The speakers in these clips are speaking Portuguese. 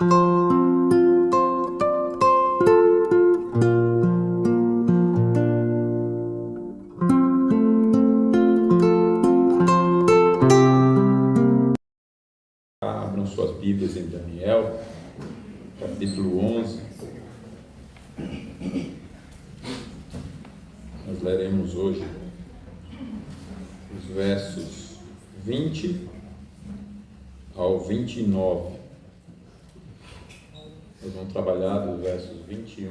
Abram suas Bíblias em Daniel, capítulo 11. Nós leremos hoje os versos 20 ao 29. Nós vamos trabalhar dos versos 21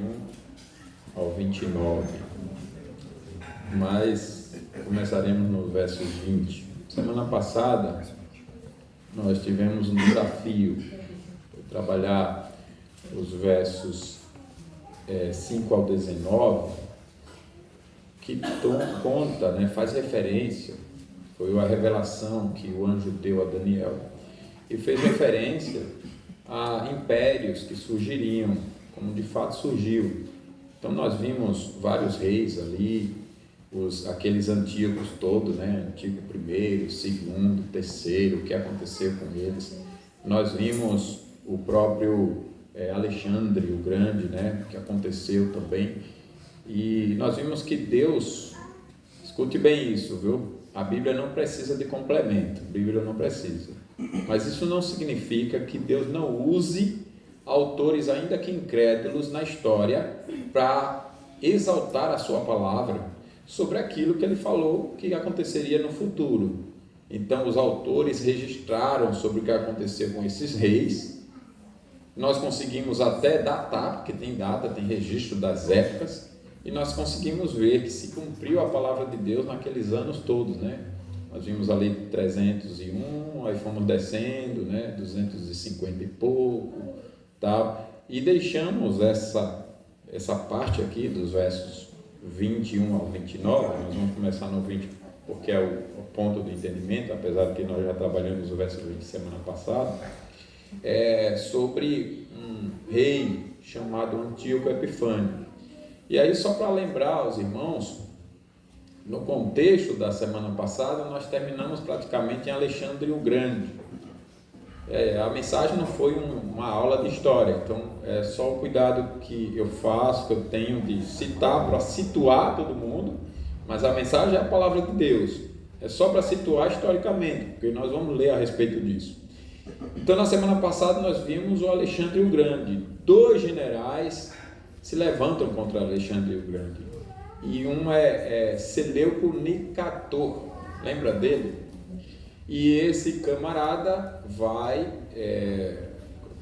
ao 29. Mas começaremos no verso 20. Semana passada nós tivemos um desafio de trabalhar os versos 5 ao 19, que conta, faz referência, foi a revelação que o anjo deu a Daniel, e fez referência a impérios que surgiriam, como de fato surgiu. Então nós vimos vários reis ali, aqueles antigos todos, Antigo primeiro, segundo, terceiro, o que aconteceu com eles. Nós vimos o próprio Alexandre o Grande, que aconteceu também. E nós vimos que Deus, escute bem isso, viu? A Bíblia não precisa de complemento, a Bíblia não precisa. Mas isso não significa que Deus não use autores, ainda que incrédulos, na história para exaltar a sua palavra sobre aquilo que ele falou que aconteceria no futuro. Então os autores registraram sobre o que aconteceu com esses reis. Nós conseguimos até datar, porque tem data, tem registro das épocas, e nós conseguimos ver que se cumpriu a palavra de Deus naqueles anos todos, Nós vimos ali 301, aí fomos descendo, 250 e pouco, tal, e deixamos essa parte aqui dos versos 21 ao 29, nós vamos começar no 20, porque é o ponto do entendimento, apesar de que nós já trabalhamos o verso 20 semana passada, sobre um rei chamado Antíoco Epifânio. E aí, só para lembrar aos irmãos, no contexto da semana passada, nós terminamos praticamente em Alexandre o Grande. A mensagem não foi uma aula de história, então é só o cuidado que eu faço, que eu tenho de citar para situar todo mundo, mas a mensagem é a palavra de Deus, é só para situar historicamente, porque nós vamos ler a respeito disso. Então na semana passada nós vimos o Alexandre o Grande, 2 generais se levantam contra Alexandre o Grande, e um é Seleuco Nicator, lembra dele? E esse camarada vai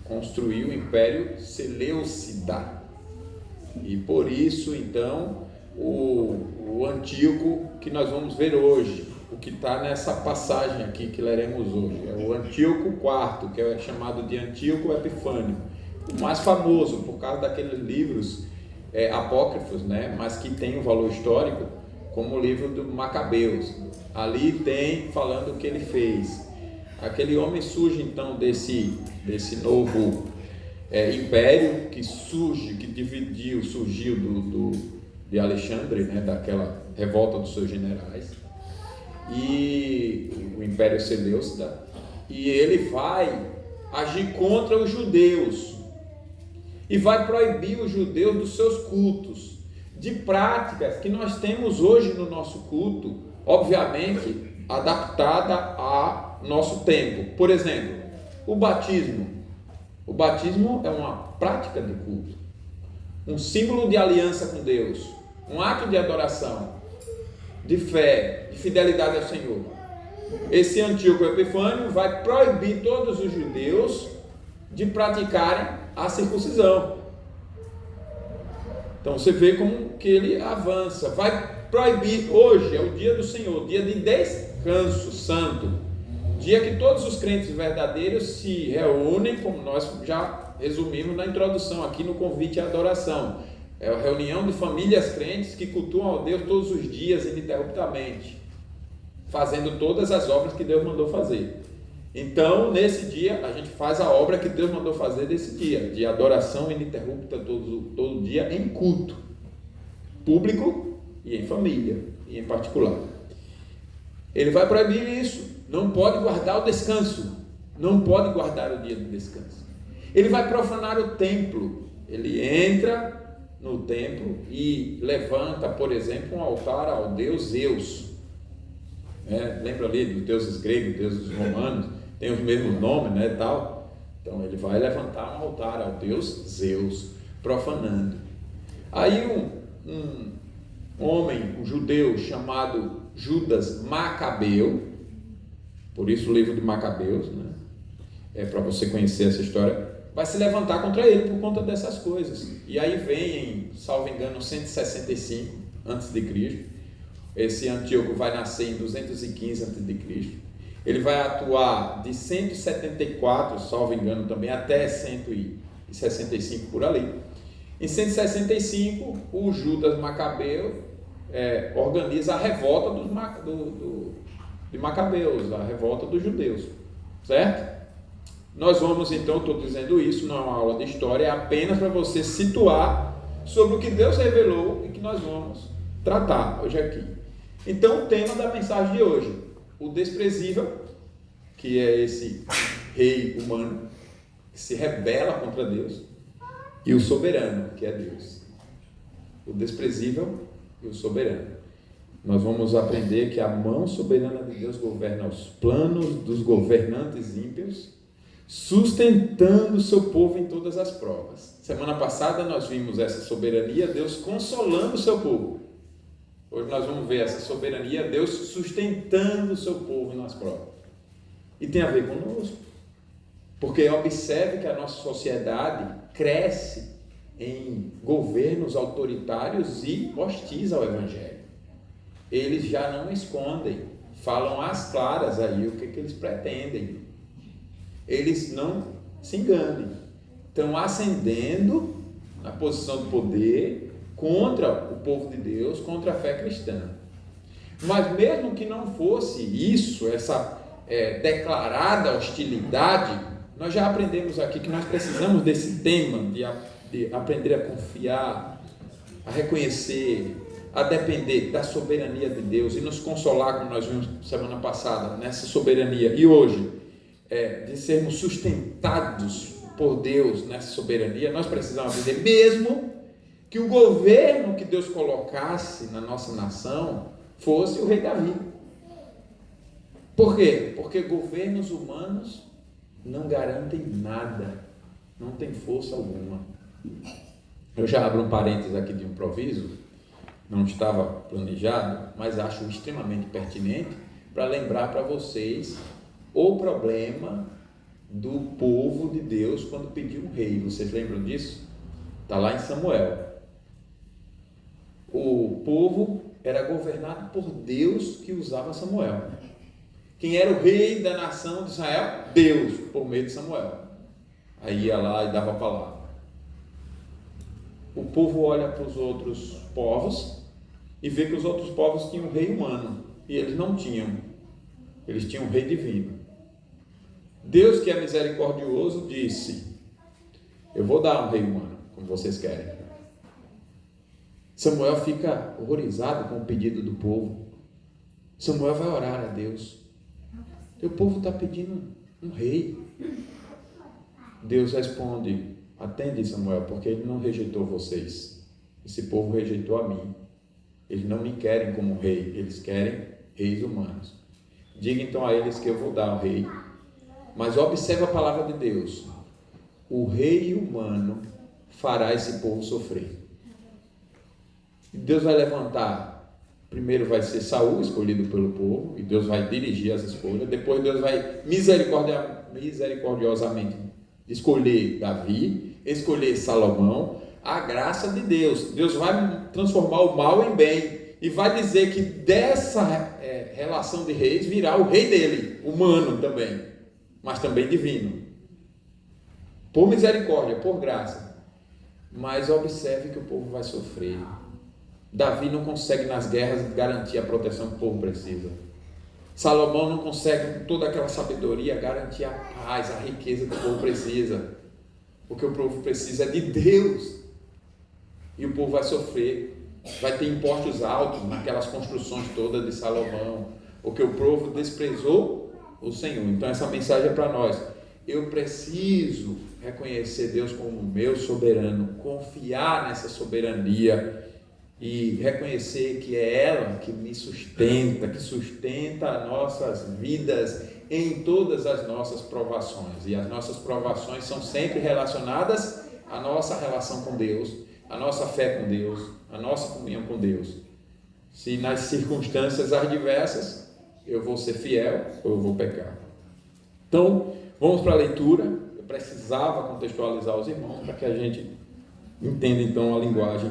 construir o Império Seleucida. E por isso, então, o Antíoco que nós vamos ver hoje, o que está nessa passagem aqui que leremos hoje, é o Antíoco IV, que é chamado de Antíoco Epifânio, o mais famoso por causa daqueles livros apócrifos, mas que tem um valor histórico, como o livro do Macabeus. Ali tem falando o que ele fez. Aquele homem surge então desse novo império que surgiu de Alexandre, daquela revolta dos seus generais, e o Império Seleucida, e ele vai agir contra os judeus e vai proibir os judeus dos seus cultos, de práticas que nós temos hoje no nosso culto, obviamente adaptada ao nosso tempo. Por exemplo, o batismo. O batismo é uma prática de culto, um símbolo de aliança com Deus, um ato de adoração, de fé, de fidelidade ao Senhor. Esse Antíoco Epifânio vai proibir todos os judeus de praticarem a circuncisão. Então você vê como que ele avança, vai proibir. Hoje é o dia do Senhor, dia de descanso santo, dia que todos os crentes verdadeiros se reúnem, como nós já resumimos na introdução aqui no convite à adoração. É a reunião de famílias crentes que cultuam a Deus todos os dias ininterruptamente, fazendo todas as obras que Deus mandou fazer. Então, nesse dia, a gente faz a obra que Deus mandou fazer desse dia, de adoração ininterrupta todo dia, em culto público e em família, e em particular. Ele vai proibir isso, não pode guardar o descanso, não pode guardar o dia de descanso. Ele vai profanar o templo. Ele entra no templo e levanta, por exemplo, um altar ao deus Zeus. Lembra ali dos deuses gregos, deuses romanos, tem os mesmos nomes, né, tal. Então ele vai levantar um altar ao deus Zeus, profanando. Aí um homem, um judeu chamado Judas Macabeu, por isso o livro de Macabeus, né, para você conhecer essa história, vai se levantar contra ele por conta dessas coisas. E aí vem, salvo engano, 165 a.C., esse Antíoco vai nascer em 215 a.C., ele vai atuar de 174, salvo engano também, até 165 por ali. Em 165, o Judas Macabeu organiza a revolta de Macabeus, a revolta dos judeus, certo? Nós vamos então, estou dizendo isso, não é uma aula de história, é apenas para você situar sobre o que Deus revelou e que nós vamos tratar hoje aqui. Então, o tema da mensagem de hoje, o desprezível, que é esse rei humano que se rebela contra Deus, e o soberano, que é Deus. O desprezível e o soberano. Nós vamos aprender que a mão soberana de Deus governa os planos dos governantes ímpios, sustentando o seu povo em todas as provas. Semana passada nós vimos essa soberania, Deus consolando o seu povo. Hoje nós vamos ver essa soberania, Deus sustentando o seu povo nas provas. E tem a ver conosco. Porque observe que a nossa sociedade cresce em governos autoritários e hostis ao Evangelho. Eles já não escondem, falam às claras aí o que eles pretendem. Eles não se enganem. Estão ascendendo na posição de poder contra o povo de Deus, contra a fé cristã. Mas mesmo que não fosse isso, essa declarada hostilidade, nós já aprendemos aqui que nós precisamos desse tema de aprender a confiar, a reconhecer, a depender da soberania de Deus e nos consolar, como nós vimos semana passada, nessa soberania. E hoje, de sermos sustentados por Deus nessa soberania, nós precisamos dizer, mesmo que o governo que Deus colocasse na nossa nação fosse o rei Davi. Por quê? Porque governos humanos não garantem nada, não tem força alguma. Eu já abro um parênteses aqui de improviso, não estava planejado, mas acho extremamente pertinente para lembrar para vocês o problema do povo de Deus quando pediu um rei. Vocês lembram disso? Está lá em Samuel. O povo era governado por Deus que usava Samuel. Quem era o rei da nação de Israel? Deus, por meio de Samuel. Aí ia lá e dava a palavra. O povo olha para os outros povos e vê que os outros povos tinham um rei humano e eles não tinham. Eles tinham um rei divino. Deus, que é misericordioso, disse: eu vou dar um rei humano, como vocês querem. Samuel fica horrorizado com o pedido do povo. Samuel vai orar a Deus. O povo está pedindo um rei. Deus responde: atende, Samuel, porque ele não rejeitou vocês. Esse povo rejeitou a mim. Eles não me querem como rei, eles querem reis humanos. Diga então a eles que eu vou dar o rei. Mas observe a palavra de Deus. O rei humano fará esse povo sofrer. Deus vai levantar, primeiro vai ser Saul, escolhido pelo povo, e Deus vai dirigir as escolhas. Depois Deus vai misericordiosamente escolher Davi, escolher Salomão. A graça de Deus. Deus vai transformar o mal em bem e vai dizer que dessa relação de reis virá o rei dele, humano também, mas também divino, por misericórdia, por graça. Mas observe que o povo vai sofrer. Davi não consegue nas guerras garantir a proteção que o povo precisa. Salomão não consegue com toda aquela sabedoria garantir a paz, a riqueza que o povo precisa. O que o povo precisa é de Deus. E o povo vai sofrer, vai ter impostos altos naquelas construções todas de Salomão, porque o povo desprezou o Senhor. Então essa mensagem é para nós. Eu preciso reconhecer Deus como meu soberano, confiar nessa soberania e reconhecer que é ela que me sustenta, que sustenta as nossas vidas em todas as nossas provações. E as nossas provações são sempre relacionadas à nossa relação com Deus, à nossa fé com Deus, à nossa comunhão com Deus. Se nas circunstâncias adversas eu vou ser fiel ou eu vou pecar. Então, vamos para a leitura. Eu precisava contextualizar os irmãos para que a gente entenda então a linguagem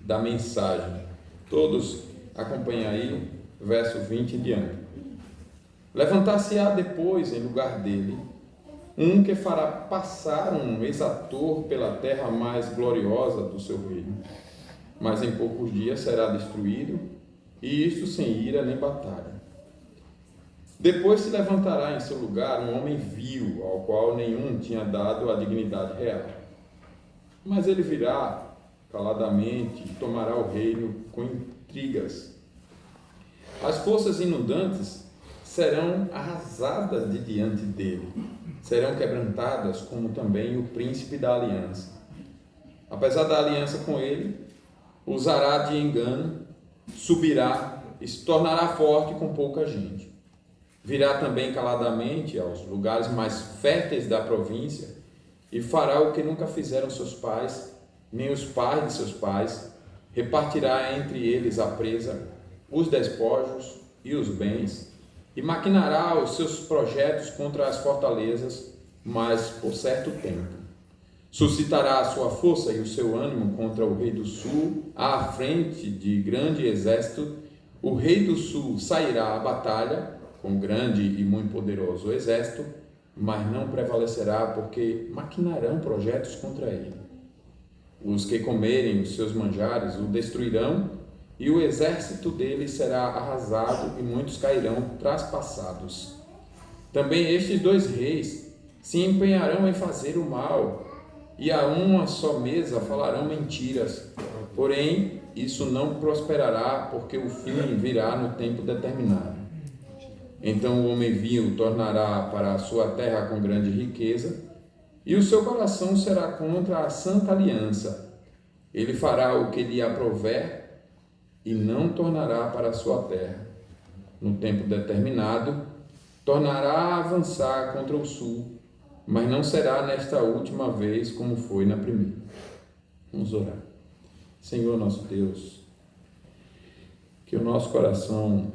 da mensagem. Todos acompanhem aí, verso 20 em diante. Levantar-se-á depois em lugar dele um que fará passar um exator pela terra mais gloriosa do seu reino, mas em poucos dias será destruído, e isto sem ira nem batalha. Depois se levantará em seu lugar um homem vil, ao qual nenhum tinha dado a dignidade real. Mas ele virá caladamente e tomará o reino com intrigas. As forças inundantes serão arrasadas de diante dele, serão quebrantadas, como também o príncipe da aliança. Apesar da aliança com ele, usará de engano, subirá e se tornará forte com pouca gente. Virá também caladamente aos lugares mais férteis da província e fará o que nunca fizeram seus pais, nem os pais de seus pais, repartirá entre eles a presa, os despojos e os bens, e maquinará os seus projetos contra as fortalezas, mas por certo tempo. Suscitará a sua força e o seu ânimo contra o rei do sul, à frente de grande exército. O rei do sul sairá à batalha com grande e muito poderoso exército, mas não prevalecerá, porque maquinarão projetos contra ele. Os que comerem os seus manjares o destruirão, e o exército dele será arrasado, e muitos cairão traspassados. Também estes dois reis se empenharão em fazer o mal, e a uma só mesa falarão mentiras. Porém, isso não prosperará, porque o fim virá no tempo determinado. Então o homem vil tornará para a sua terra com grande riqueza, e o seu coração será contra a santa aliança. Ele fará o que lhe aprouver, e não tornará para a sua terra. No tempo determinado, tornará a avançar contra o sul, mas não será nesta última vez como foi na primeira. Vamos orar. Senhor nosso Deus, que o nosso coração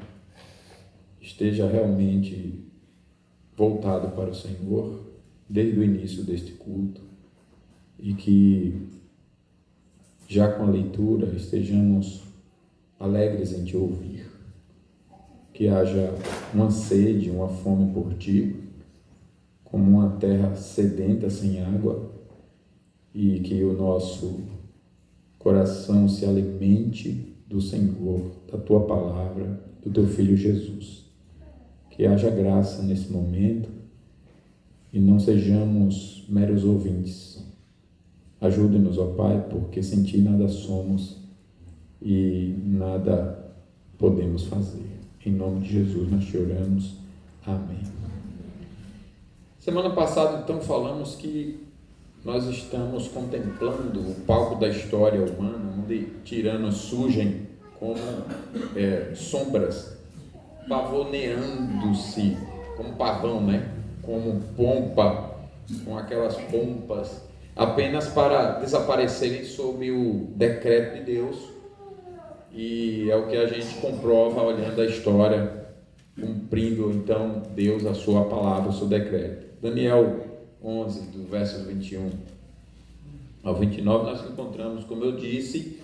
esteja realmente voltado para o Senhor desde o início deste culto, e que já com a leitura estejamos alegres em te ouvir, que haja uma sede, uma fome por ti, como uma terra sedenta sem água, e que o nosso coração se alimente do Senhor, da tua palavra, do teu Filho Jesus. Que haja graça nesse momento e não sejamos meros ouvintes. Ajude-nos, ó Pai, porque sem ti nada somos e nada podemos fazer. Em nome de Jesus nós te oramos. Amém. Semana passada, então, falamos que nós estamos contemplando o palco da história humana, onde tiranos surgem como sombras, pavoneando-se, como pavão, né? Como pompa, com aquelas pompas, apenas para desaparecerem sob o decreto de Deus. E é o que a gente comprova olhando a história, cumprindo então Deus a sua palavra, o seu decreto. Daniel 11, do verso 21 ao 29, nós encontramos, como eu disse,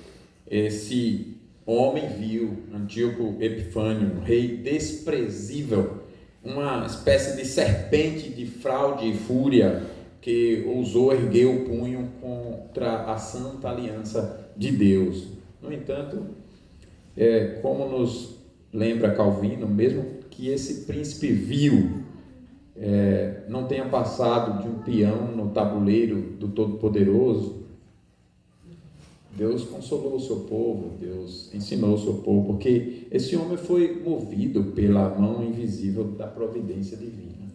esse homem vil, Antíoco Epifânio, um rei desprezível, uma espécie de serpente de fraude e fúria, que ousou erguer o punho contra a santa aliança de Deus. No entanto, como nos lembra Calvino, mesmo que esse príncipe vil não tenha passado de um peão no tabuleiro do Todo-Poderoso, Deus consolou o seu povo, Deus ensinou o seu povo, porque esse homem foi movido pela mão invisível da providência divina.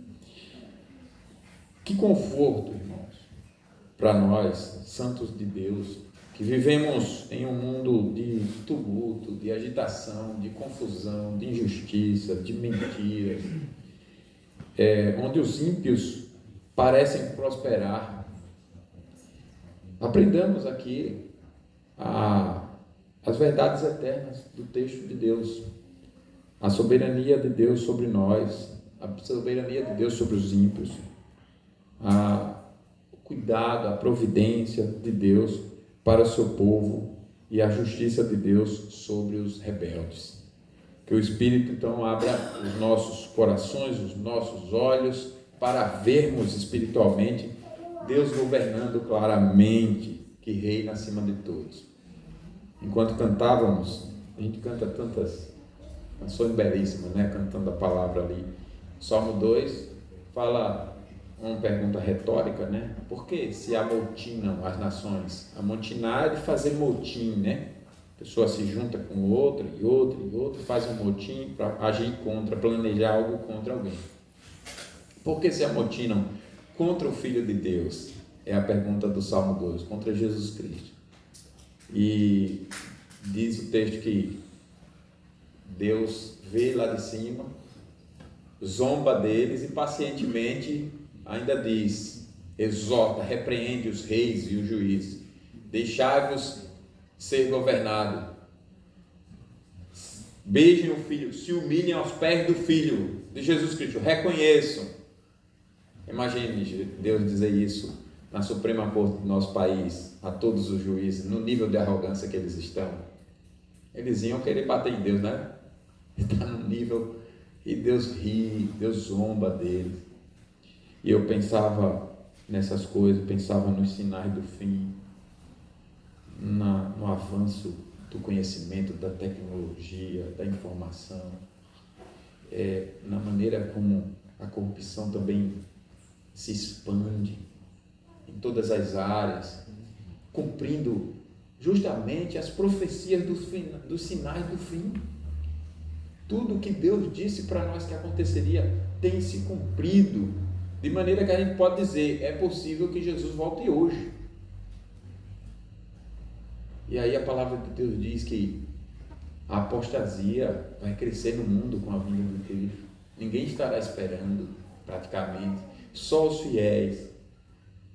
Que conforto, irmãos, para nós, santos de Deus, que vivemos em um mundo de tumulto, de agitação, de confusão, de injustiça, de mentiras, onde os ímpios parecem prosperar. Aprendamos aqui as verdades eternas do texto de Deus, a soberania de Deus sobre nós, a soberania de Deus sobre os ímpios, o cuidado, a providência de Deus para o seu povo e a justiça de Deus sobre os rebeldes. Que o Espírito então abra os nossos corações, os nossos olhos, para vermos espiritualmente Deus governando claramente, que reina acima de todos. Enquanto cantávamos, a gente canta tantas canções belíssimas, né? Cantando a palavra ali. Salmo 2 fala uma pergunta retórica, né? Por que se amotinam as nações? Amotinar é de fazer motim, né? A pessoa se junta com outra e outra e outra, faz um motim para agir contra, planejar algo contra alguém. Por que se amotinam contra o Filho de Deus? É a pergunta do Salmo 2, contra Jesus Cristo. E diz o texto que Deus vê lá de cima, zomba deles e pacientemente ainda diz, exorta, repreende os reis e os juízes, deixai-vos ser governado, beijem o Filho, se humilhem aos pés do Filho de Jesus Cristo, reconheçam. Imagine Deus dizer isso na Suprema Corte do nosso país, a todos os juízes, no nível de arrogância que eles estão. Eles iam querer bater em Deus, né? Está no nível, e Deus ri, Deus zomba deles. E eu pensava nessas coisas, pensava nos sinais do fim, no avanço do conhecimento, da tecnologia, da informação, na maneira como a corrupção também se expande em todas as áreas, cumprindo justamente as profecias dos sinais do fim. Tudo o que Deus disse para nós que aconteceria tem se cumprido, de maneira que a gente pode dizer, é possível que Jesus volte hoje. E aí a palavra de Deus diz que a apostasia vai crescer no mundo com a vinda de Cristo. Ninguém estará esperando, praticamente, só os fiéis.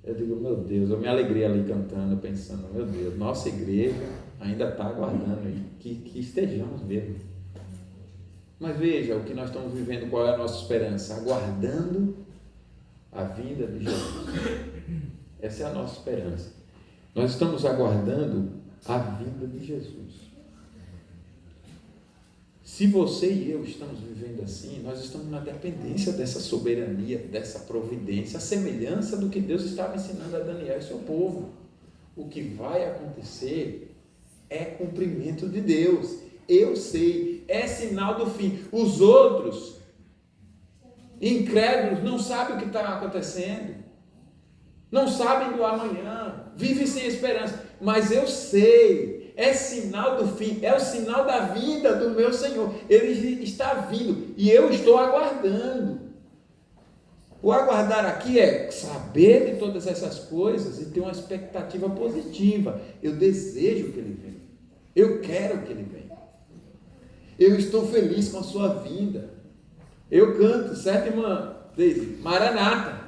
Eu digo, meu Deus, eu me alegrei ali cantando, pensando, meu Deus, nossa igreja ainda está aguardando que estejamos mesmo. Mas veja o que nós estamos vivendo, qual é a nossa esperança? Aguardando a vinda de Jesus. Essa é a nossa esperança. Nós estamos aguardando a vinda de Jesus. Se você e eu estamos vivendo assim, nós estamos na dependência dessa soberania, dessa providência, a semelhança do que Deus estava ensinando a Daniel e seu povo. O que vai acontecer é cumprimento de Deus. Eu sei, é sinal do fim. Os outros, incrédulos, não sabem o que está acontecendo, não sabem do amanhã, vivem sem esperança, mas eu sei, é sinal do fim, é o sinal da vinda do meu Senhor. Ele está vindo e eu estou aguardando. O aguardar aqui é saber de todas essas coisas e ter uma expectativa positiva. Eu desejo que Ele venha, eu quero que Ele venha, eu estou feliz com a sua vinda. Eu canto, certo, irmã Deise? Maranata,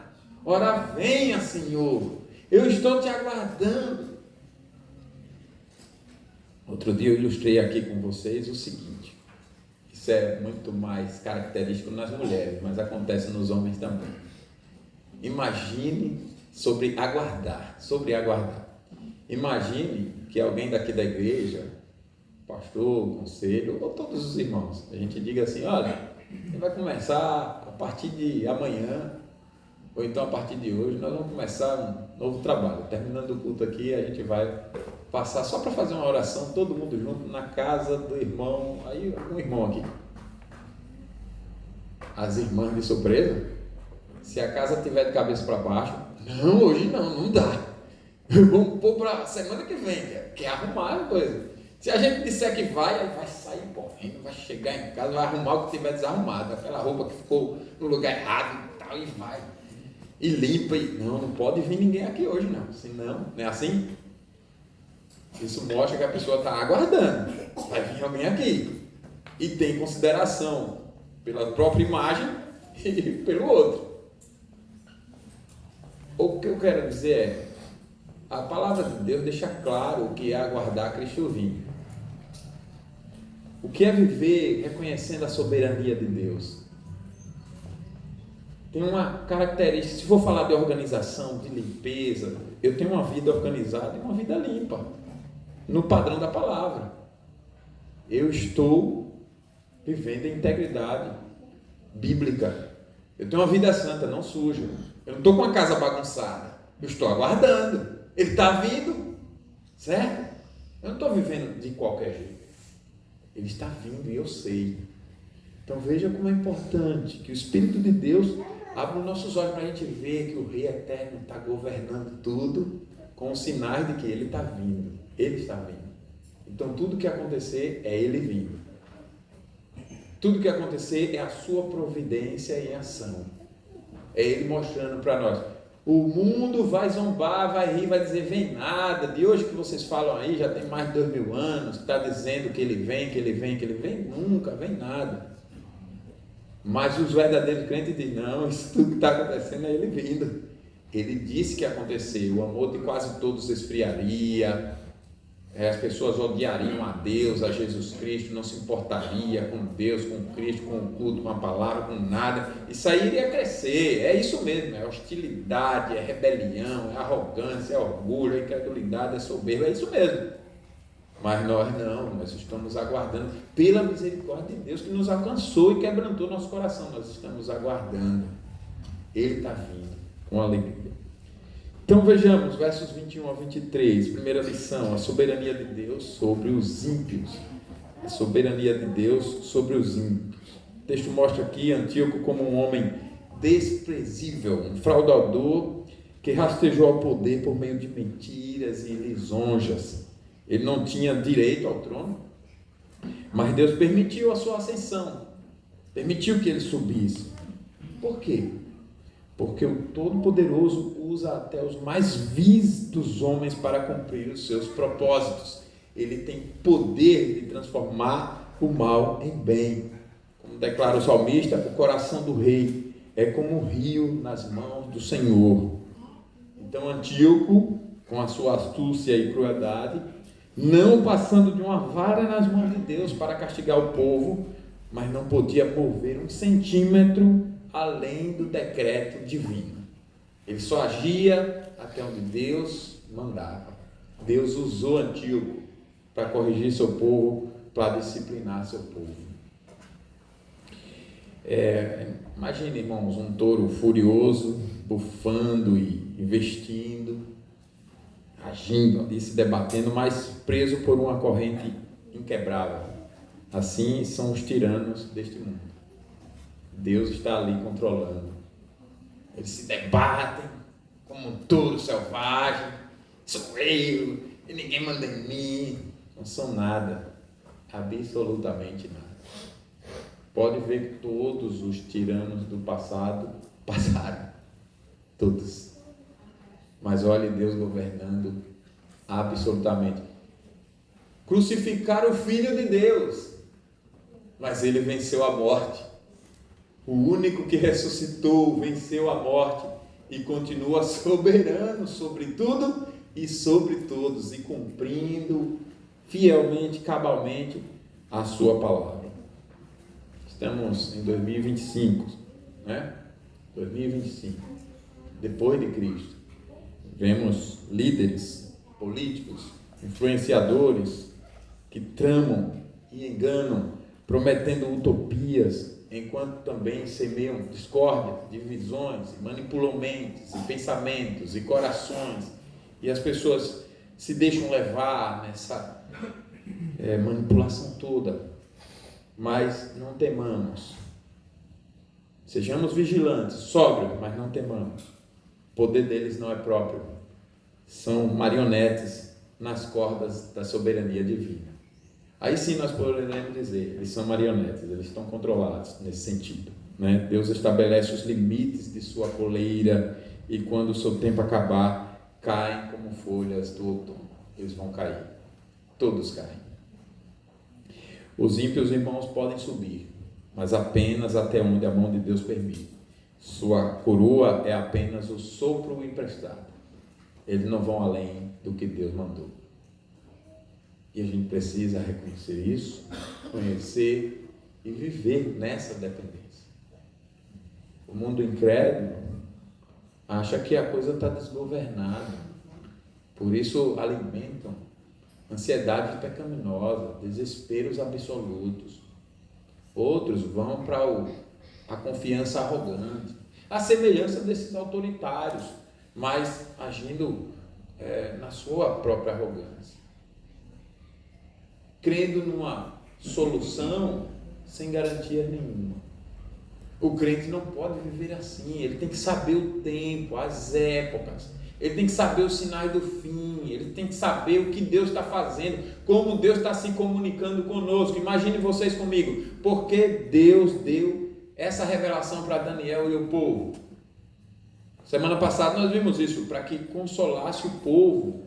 ora venha, Senhor, eu estou te aguardando. Outro dia eu ilustrei aqui com vocês o seguinte, isso é muito mais característico nas mulheres, mas acontece nos homens também. Imagine sobre aguardar. Imagine que alguém daqui da igreja, pastor, conselho, ou todos os irmãos, a gente diga assim, olha, ele vai começar a partir de amanhã, ou então a partir de hoje, nós vamos começar um novo trabalho. Terminando o culto aqui, a gente vai passar só para fazer uma oração, todo mundo junto, na casa do irmão, aí um irmão aqui. As irmãs de surpresa, se a casa estiver de cabeça para baixo, não, hoje não dá. Vamos pôr para a semana que vem, que é arrumar a coisa. Se a gente disser que vai, aí vai sair correndo, vai chegar em casa, vai arrumar o que tiver desarrumado, aquela roupa que ficou no lugar errado e tal, e vai. e limpa, e não pode vir ninguém aqui hoje não, senão, não é assim? Isso mostra que a pessoa está aguardando, vai vir alguém aqui, e tem consideração pela própria imagem e pelo outro. O que eu quero dizer é, a palavra de Deus deixa claro o que é aguardar Cristo vir. O que é viver reconhecendo a soberania de Deus. Tem uma característica, se for falar de organização, de limpeza, eu tenho uma vida organizada e uma vida limpa, no padrão da palavra. Eu estou vivendo em integridade bíblica. Eu tenho uma vida santa, não suja. Eu não estou com a casa bagunçada. Eu estou aguardando. Ele está vindo, certo? Eu não estou vivendo de qualquer jeito. Ele está vindo e eu sei. Então veja como é importante que o Espírito de Deus abra os nossos olhos para a gente ver que o Rei Eterno está governando tudo com os sinais de que Ele está vindo. Ele está vindo. Então tudo que acontecer é Ele vindo. Tudo que acontecer é a sua providência em ação. É Ele mostrando para nós. O mundo vai zombar, vai rir, vai dizer, vem nada. De hoje que vocês falam aí, já tem mais de 2000 anos, está dizendo que Ele vem, que Ele vem, que Ele vem. Nunca vem nada. Mas os verdadeiros crentes dizem, não, isso tudo que está acontecendo é Ele vindo. Ele disse que ia acontecer. O amor de quase todos esfriaria. As pessoas odiariam a Deus, a Jesus Cristo, não se importaria com Deus, com Cristo, com o culto, com a palavra, com nada. Isso aí iria crescer, é isso mesmo, é hostilidade, é rebelião, é arrogância, é orgulho, é incredulidade, é soberba, é isso mesmo. Mas nós não, nós estamos aguardando pela misericórdia de Deus que nos alcançou e quebrantou nosso coração. Nós estamos aguardando, Ele está vindo com alegria. Então vejamos, versos 21 a 23, primeira lição, a soberania de Deus sobre os ímpios. A soberania de Deus sobre os ímpios. O texto mostra aqui Antíoco como um homem desprezível, um fraudador que rastejou ao poder por meio de mentiras e lisonjas. Ele não tinha direito ao trono, mas Deus permitiu a sua ascensão, permitiu que ele subisse. Por quê? Porque o Todo-Poderoso usa até os mais vis dos homens para cumprir os seus propósitos. Ele tem poder de transformar o mal em bem. Como declara o salmista, o coração do rei é como um rio nas mãos do Senhor. Então Antíoco, com a sua astúcia e crueldade, não passando de uma vara nas mãos de Deus para castigar o povo, mas não podia mover 1 centímetro além do decreto divino. Ele só agia até onde Deus mandava. Deus usou Antíoco para corrigir seu povo, para disciplinar seu povo. Imagine, irmãos, um touro furioso, bufando e investindo, agindo ali, se debatendo, mas preso por uma corrente inquebrável. Assim são os tiranos deste mundo. Deus está ali controlando. Eles se debatem como um touro selvagem. Sou eu, e ninguém manda em mim. Não são nada, absolutamente nada. Pode ver que todos os tiranos do passado passaram. Todos. Mas olhe Deus governando absolutamente. Crucificaram o Filho de Deus, mas ele venceu a morte. O único que ressuscitou, venceu a morte e continua soberano sobre tudo e sobre todos e cumprindo fielmente, cabalmente a sua palavra. Estamos em 2025, né? 2025, depois de Cristo. Vemos líderes políticos, influenciadores que tramam e enganam, prometendo utopias, enquanto também semeiam discórdia, divisões, manipulam mentes e pensamentos e corações, e as pessoas se deixam levar nessa manipulação toda. Mas não temamos, sejamos vigilantes, sóbrios, mas não temamos. O poder deles não é próprio, são marionetes nas cordas da soberania divina. Aí sim nós poderemos dizer, eles são marionetes, eles estão controlados nesse sentido, né? Deus estabelece os limites de sua coleira e quando o seu tempo acabar, caem como folhas do outono. Eles vão cair. Todos caem. Os ímpios, irmãos, podem subir, mas apenas até onde a mão de Deus permite. Sua coroa é apenas o sopro emprestado. Eles não vão além do que Deus mandou. E a gente precisa reconhecer isso, conhecer e viver nessa dependência. O mundo incrédulo acha que a coisa está desgovernada. Por isso alimentam ansiedade pecaminosa, desesperos absolutos. Outros vão para a confiança arrogante, a semelhança desses autoritários, mas agindo na sua própria arrogância, crendo numa solução sem garantia nenhuma. O crente não pode viver assim, ele tem que saber o tempo, as épocas, ele tem que saber os sinais do fim, ele tem que saber o que Deus está fazendo, como Deus está se comunicando conosco. Imagine vocês comigo, porque Deus deu essa revelação para Daniel e o povo. Semana passada nós vimos isso, para que consolasse o povo,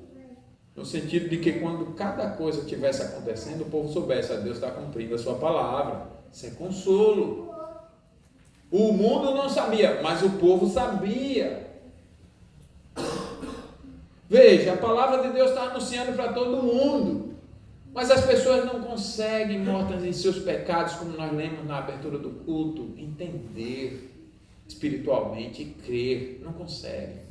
no sentido de que quando cada coisa estivesse acontecendo, o povo soubesse, Deus está cumprindo a sua palavra. Isso é consolo. O mundo não sabia, mas o povo sabia. Veja, a palavra de Deus está anunciando para todo mundo, mas as pessoas não conseguem, mortas em seus pecados, como nós lemos na abertura do culto, entender espiritualmente e crer. Não conseguem.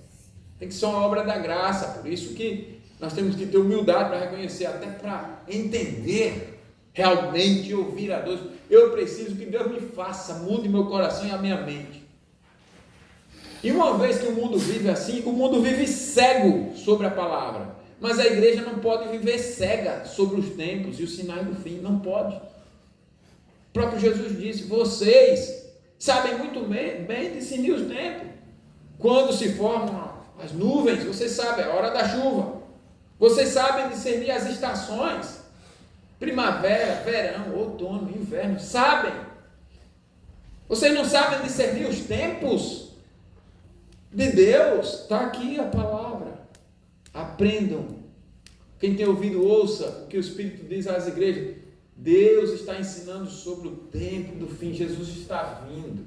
Tem que ser uma obra da graça. Por isso que nós temos que ter humildade para reconhecer, até para entender realmente, ouvir a Deus. Eu preciso que Deus me faça, mude meu coração e a minha mente. E uma vez que o mundo vive assim, o mundo vive cego sobre a palavra. Mas a igreja não pode viver cega sobre os tempos e os sinais do fim. Não pode. O próprio Jesus disse: vocês sabem muito bem discernir os tempos. Quando se formam as nuvens, vocês sabem, é a hora da chuva. Vocês sabem discernir as estações. Primavera, verão, outono, inverno. Sabem. Vocês não sabem discernir os tempos de Deus? Está aqui a palavra. Aprendam. Quem tem ouvido, ouça o que o Espírito diz às igrejas. Deus está ensinando sobre o tempo do fim. Jesus está vindo.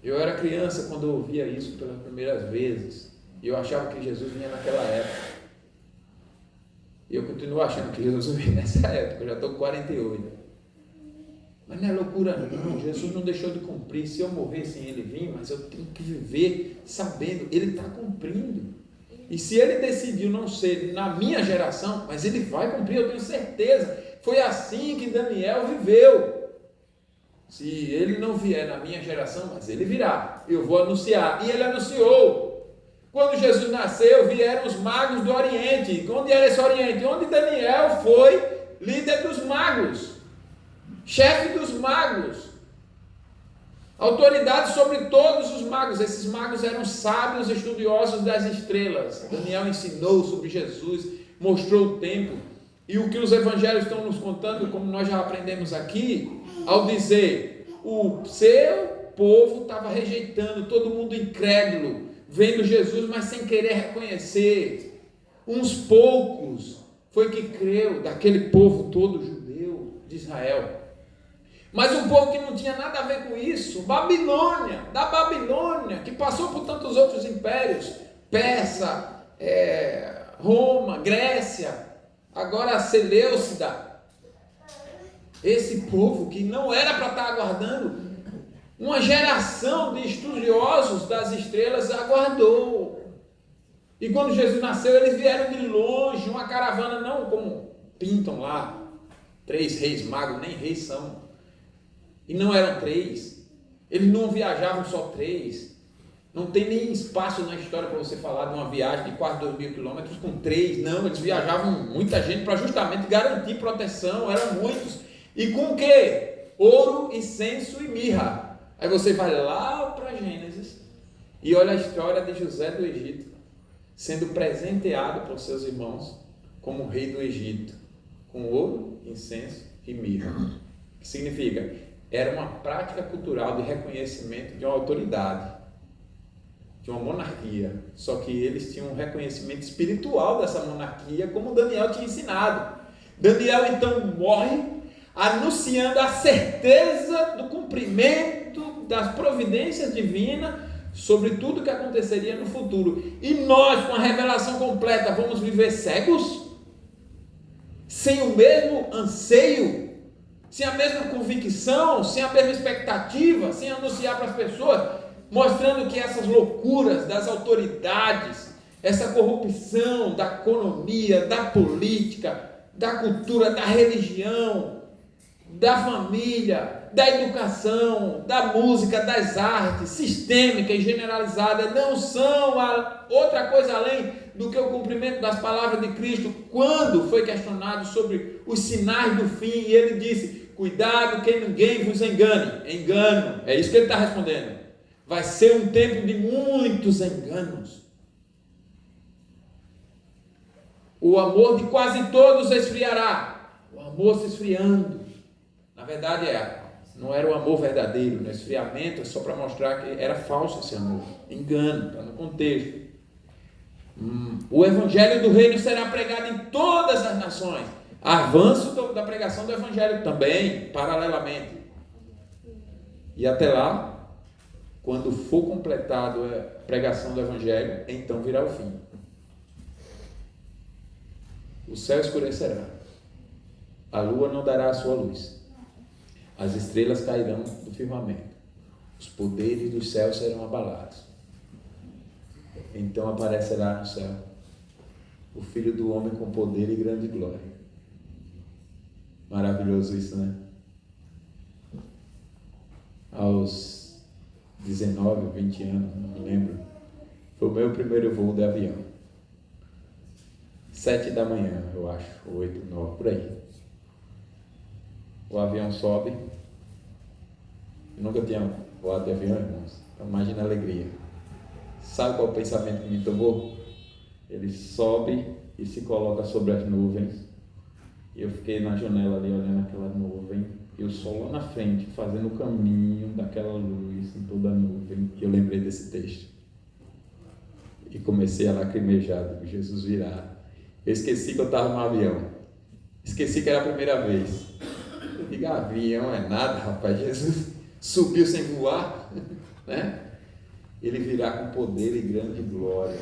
Eu era criança quando eu ouvia isso pelas primeiras vezes. E eu achava que Jesus vinha naquela época. E eu continuo achando que Jesus vinha nessa época. Eu já estou com 48. Mas não é loucura não. Jesus não deixou de cumprir. Se eu morrer sem ele vir, mas eu tenho que viver sabendo. Ele está cumprindo. E se ele decidiu não ser na minha geração, mas ele vai cumprir, eu tenho certeza. Foi assim que Daniel viveu. Se ele não vier na minha geração, mas ele virá. Eu vou anunciar. E ele anunciou. Quando Jesus nasceu, vieram os magos do Oriente. Onde era esse Oriente? Onde Daniel foi líder dos magos, chefe dos magos, autoridade sobre todos os magos. Esses magos eram sábios estudiosos das estrelas. Daniel ensinou sobre Jesus, mostrou o tempo. E o que os evangelhos estão nos contando, como nós já aprendemos aqui, ao dizer, o seu povo estava rejeitando, todo mundo incrédulo, vendo Jesus, mas sem querer reconhecer. Uns poucos foi que creu, daquele povo todo judeu de Israel. Mas um povo que não tinha nada a ver com isso, Babilônia, da Babilônia, que passou por tantos outros impérios, Persa, Roma, Grécia, agora Seleucida. Esse povo que não era para estar aguardando, uma geração de estudiosos das estrelas aguardou. E quando Jesus nasceu, eles vieram de longe, uma caravana, não como pintam lá, 3 reis magos, nem reis são. E não eram 3. Eles não viajavam só 3. Não tem nem espaço na história para você falar de uma viagem de quase 2.000 quilômetros com 3. Não, eles viajavam muita gente para justamente garantir proteção. Eram muitos. E com o quê? Ouro, incenso e mirra. Aí você vai lá para Gênesis e olha a história de José do Egito, sendo presenteado por seus irmãos como rei do Egito, com ouro, incenso e mirra. O que significa? Era uma prática cultural de reconhecimento de uma autoridade. tinha uma monarquia, só que eles tinham um reconhecimento espiritual dessa monarquia, como Daniel tinha ensinado. Daniel então morre, anunciando a certeza do cumprimento das providências divinas sobre tudo que aconteceria no futuro. E nós, com a revelação completa, vamos viver cegos? Sem o mesmo anseio? Sem a mesma convicção? Sem a mesma expectativa? Sem anunciar para as pessoas? Mostrando que essas loucuras das autoridades, essa corrupção da economia, da política, da cultura, da religião, da família, da educação, da música, das artes, sistêmica e generalizada, não são outra coisa além do que o cumprimento das palavras de Cristo, quando foi questionado sobre os sinais do fim, e ele disse: cuidado que ninguém vos engane. Engano, é isso que ele está respondendo. Vai ser um tempo de muitos enganos. O amor de quase todos esfriará. O amor se esfriando. Na verdade, não era o amor verdadeiro. O esfriamento é só para mostrar que era falso esse amor. Engano, está no contexto. O evangelho do reino será pregado em todas as nações. Avanço da pregação do evangelho também, paralelamente. E até lá, quando for completado a pregação do evangelho, então virá o fim. O céu escurecerá, a lua não dará a sua luz, as estrelas cairão do firmamento, os poderes dos céus serão abalados. Então aparecerá no céu o Filho do Homem com poder e grande glória. Maravilhoso isso, né? Aos 19 ou 20 anos, não me lembro, foi o meu primeiro voo de avião. 7 da manhã, eu acho, 8, 9, por aí. O avião sobe. Eu nunca tinha voado de avião, irmãos. Então imagina a alegria. Sabe qual é o pensamento que me tomou? Ele sobe e se coloca sobre as nuvens. E eu fiquei na janela ali olhando aquela nuvem. E o sol lá na frente, fazendo o caminho daquela luz em toda a nuvem. E eu lembrei desse texto. E comecei a lacrimejar, digo, Jesus virá. Eu esqueci que eu estava no avião. Esqueci que era a primeira vez. Eu digo, avião é nada, rapaz. Jesus subiu sem voar, né? Ele virá com poder e grande glória.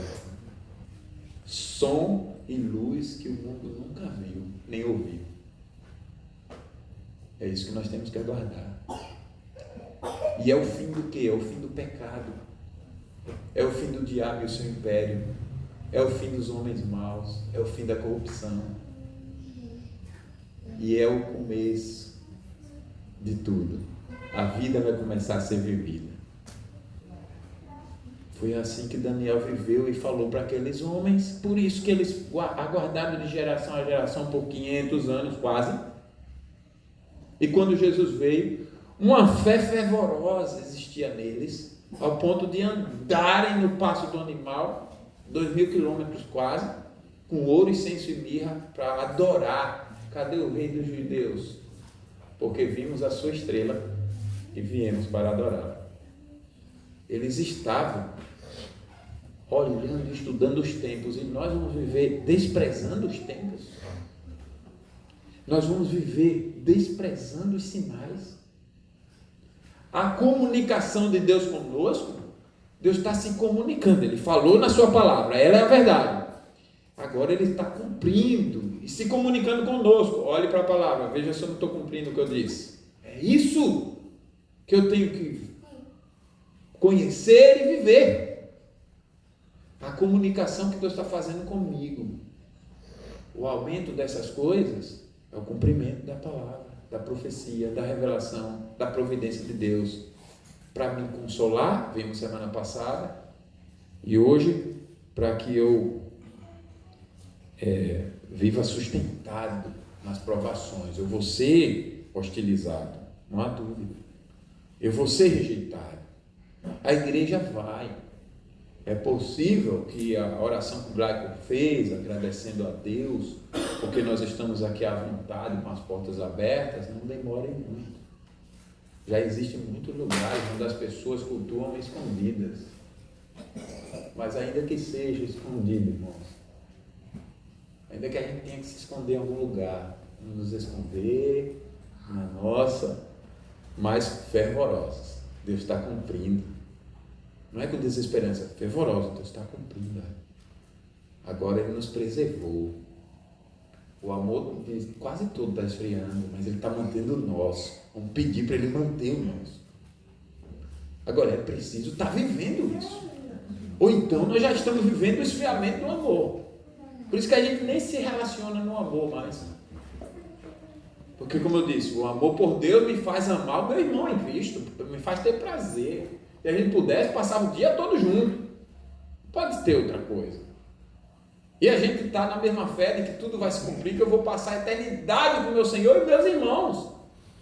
Som e luz que o mundo nunca viu, nem ouviu. É isso que nós temos que aguardar. E é o fim do quê? É o fim do pecado. É o fim do diabo e o seu império. É o fim dos homens maus. É o fim da corrupção. E é o começo de tudo. A vida vai começar a ser vivida. Foi assim que Daniel viveu e falou para aqueles homens. Por isso que eles aguardaram de geração a geração por 500 anos quase. E quando Jesus veio, uma fé fervorosa existia neles, ao ponto de andarem no passo do animal, 2.000 quilômetros quase, com ouro, incenso e mirra, para adorar. Cadê o rei dos judeus? Porque vimos a sua estrela e viemos para adorar. Eles estavam olhando e estudando os tempos, e nós vamos viver desprezando os tempos. Nós vamos viver desprezando os sinais. A comunicação de Deus conosco, Deus está se comunicando. Ele falou na sua palavra, ela é a verdade. Agora Ele está cumprindo e se comunicando conosco. Olhe para a palavra, veja se eu não estou cumprindo o que eu disse. É isso que eu tenho que conhecer e viver. A comunicação que Deus está fazendo comigo. O aumento dessas coisas é o cumprimento da palavra, da profecia, da revelação, da providência de Deus. Para me consolar, vimos semana passada, e hoje, para que eu viva sustentado nas provações. Eu vou ser hostilizado, não há dúvida. Eu vou ser rejeitado. A igreja vai. É possível que a oração que o Glauco fez, agradecendo a Deus, porque nós estamos aqui à vontade, com as portas abertas, não demore muito. Já existem muitos lugares onde as pessoas cultuam escondidas. Mas ainda que seja escondido, irmãos, ainda que a gente tenha que se esconder em algum lugar, nos esconder na nossa, mais fervorosos, Deus está cumprindo. Não é com desesperança, fervorosa, Deus está cumprindo. Agora Ele nos preservou. O amor quase todo está esfriando, mas Ele está mantendo o nosso. Vamos pedir para Ele manter o nosso. Agora é preciso estar vivendo isso. Ou então nós já estamos vivendo o esfriamento do amor. Por isso que a gente nem se relaciona no amor mais. Porque, como eu disse, o amor por Deus me faz amar o meu irmão em Cristo, me faz ter prazer. Se a gente pudesse, passava o dia todo junto. Pode ter outra coisa. E a gente está na mesma fé de que tudo vai se cumprir, que eu vou passar a eternidade com o meu Senhor e meus irmãos.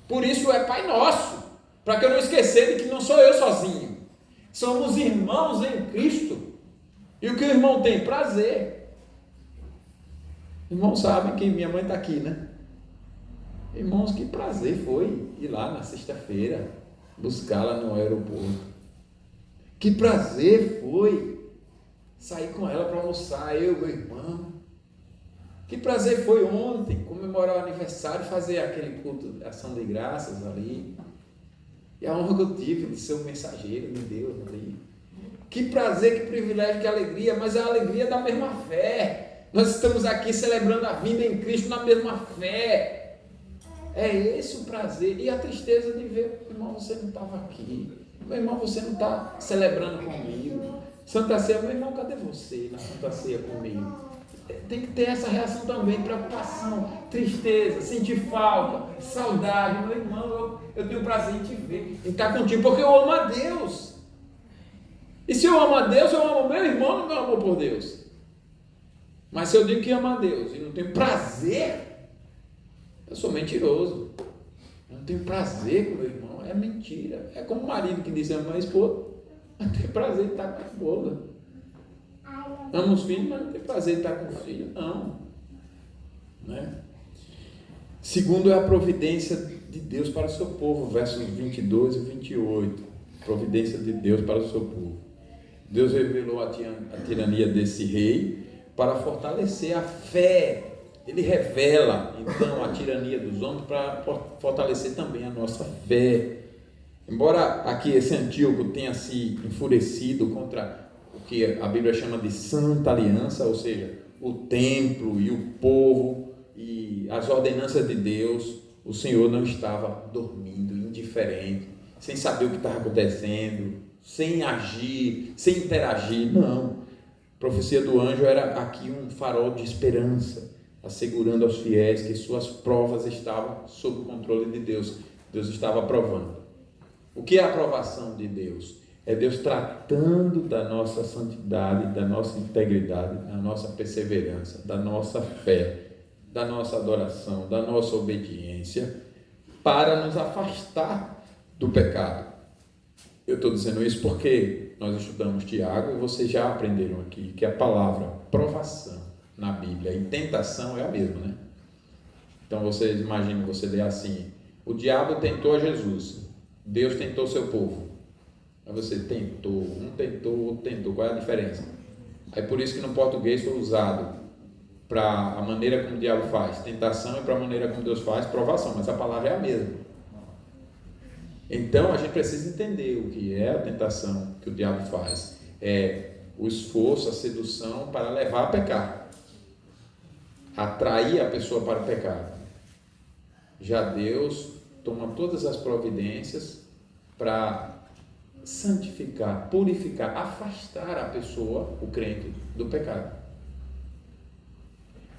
Por isso é Pai Nosso, para que eu não esquecer de que não sou eu sozinho. Somos irmãos em Cristo. E o que o irmão tem? Prazer. Irmãos sabem que minha mãe está aqui, né? Irmãos, que prazer foi ir lá na sexta-feira, buscá-la no aeroporto. Que prazer foi sair com ela para almoçar, eu e meu irmão. Que prazer foi ontem comemorar o aniversário, fazer aquele culto de ação de graças ali. E a honra que eu tive de ser o mensageiro de Deus ali. Que prazer, que privilégio, que alegria, mas é a alegria da mesma fé. Nós estamos aqui celebrando a vida em Cristo na mesma fé. É esse o prazer. E a tristeza de ver, irmão, você não estava aqui. Meu irmão, você não está celebrando comigo. Santa Ceia, meu irmão, cadê você na Santa Ceia comigo? Tem que ter essa reação também, preocupação, tristeza, sentir falta, saudade. Meu irmão, eu tenho prazer em te ver, em estar contigo, porque eu amo a Deus. E se eu amo a Deus, eu amo meu irmão, não meu amor por Deus. Mas se eu digo que amo a Deus e não tenho prazer, eu sou mentiroso. Eu não tenho prazer com meu irmão, é mentira. É como o marido que diz ama a esposa, não tem prazer em estar com a esposa. Ama os filhos, mas não tem prazer em estar com os filhos, não. Né? Segundo é a providência de Deus para o seu povo, versos 22 e 28. Providência de Deus para o seu povo. Deus revelou a tirania desse rei para fortalecer a fé. Ele revela, então, a tirania dos homens para fortalecer também a nossa fé. Embora aqui esse Antíoco tenha se enfurecido contra o que a Bíblia chama de Santa Aliança, ou seja, o templo e o povo e as ordenanças de Deus, o Senhor não estava dormindo, indiferente, sem saber o que estava acontecendo, sem agir, sem interagir, não. A profecia do anjo era aqui um farol de esperança, assegurando aos fiéis que suas provas estavam sob o controle de Deus. Deus estava aprovando. O que é a aprovação de Deus? É Deus tratando da nossa santidade, da nossa integridade, da nossa perseverança, da nossa fé, da nossa adoração, da nossa obediência, para nos afastar do pecado. Eu estou dizendo isso porque nós estudamos Tiago e vocês já aprenderam aqui que a palavra provação na Bíblia e tentação é a mesma, né? Então vocês imaginam, você lê assim: o diabo tentou a Jesus, Deus tentou seu povo. Aí você tentou, um tentou, outro tentou. Qual é a diferença? Aí por isso que no português foi usado para a maneira como o diabo faz tentação e para a maneira como Deus faz provação, mas a palavra é a mesma. Então a gente precisa entender o que é a tentação que o diabo faz. É o esforço, a sedução para levar a pecar, atrair a pessoa para o pecado. Já Deus toma todas as providências para santificar, purificar, afastar a pessoa, o crente, do pecado.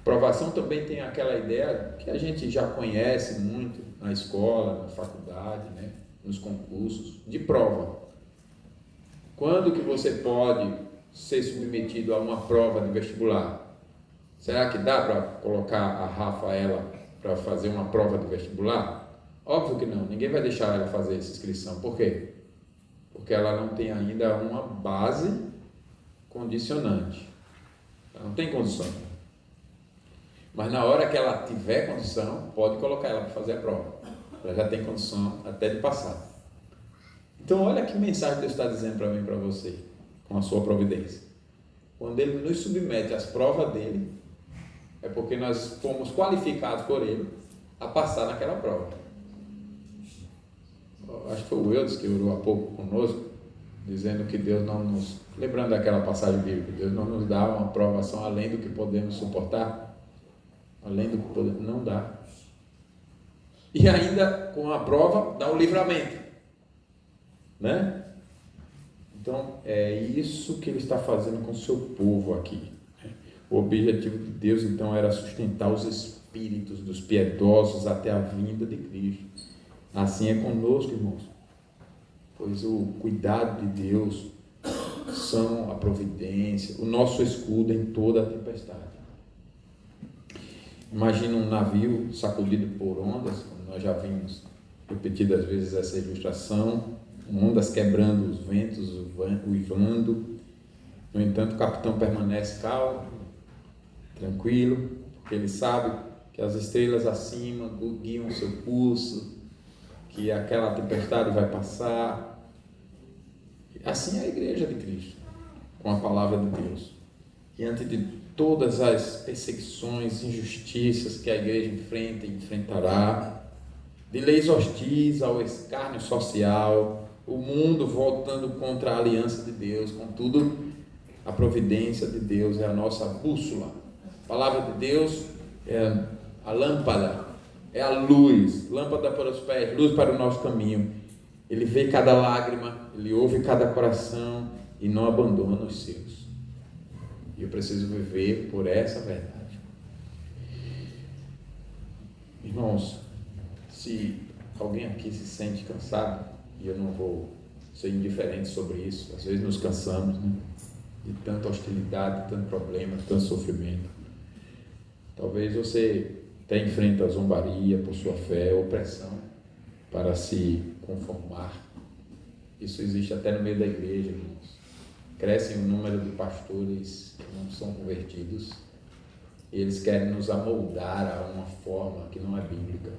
Provação também tem aquela ideia que a gente já conhece muito na escola, na faculdade, né? Nos concursos, de prova. Quando que você pode ser submetido a uma prova de vestibular? Será que dá para colocar a Rafaela para fazer uma prova de vestibular? Óbvio que não, ninguém vai deixar ela fazer essa inscrição. Por quê? Porque ela não tem ainda uma base condicionante. Ela não tem condição. Mas na hora que ela tiver condição, pode colocar ela para fazer a prova. Ela já tem condição até de passar. Então olha que mensagem Deus está dizendo para mim e para você. com a sua providência. Quando Ele nos submete às provas dEle, é porque nós fomos qualificados por Ele a passar naquela prova. Acho que foi o Eudes que orou há pouco conosco, dizendo que Deus não nos... Lembrando daquela passagem bíblica, Deus não nos dá uma provação além do que podemos suportar, além do que podemos... Não dá. E ainda com a prova dá o livramento, né? Então é isso que Ele está fazendo com o seu povo aqui. O objetivo de Deus então era sustentar os espíritos dos piedosos até a vinda de Cristo. Assim é conosco, irmãos, pois o cuidado de Deus são a providência, o nosso escudo em toda a tempestade. Imagina um navio sacudido por ondas, como nós já vimos repetidas vezes essa ilustração, ondas quebrando os ventos, uivando. No entanto, o capitão permanece calmo, tranquilo, porque ele sabe que as estrelas acima guiam o seu pulso, que aquela tempestade vai passar. Assim é a igreja de Cristo, com a palavra de Deus. Diante de todas as perseguições, injustiças que a igreja enfrenta e enfrentará, de leis hostis ao escárnio social, o mundo voltando contra a aliança de Deus, contudo, a providência de Deus é a nossa bússola. A palavra de Deus é a lâmpada, é a luz, lâmpada para os pés, luz para o nosso caminho. Ele vê cada lágrima, Ele ouve cada coração e não abandona os seus. E eu preciso viver por essa verdade. Irmãos, se alguém aqui se sente cansado, e eu não vou ser indiferente sobre isso, às vezes nos cansamos, né? De tanta hostilidade, de tanto problema, de tanto sofrimento. Talvez você até enfrenta a zombaria por sua fé, opressão para se conformar. Isso existe até no meio da igreja, irmãos. Cresce o número de pastores que não são convertidos e eles querem nos amoldar a uma forma que não é bíblica.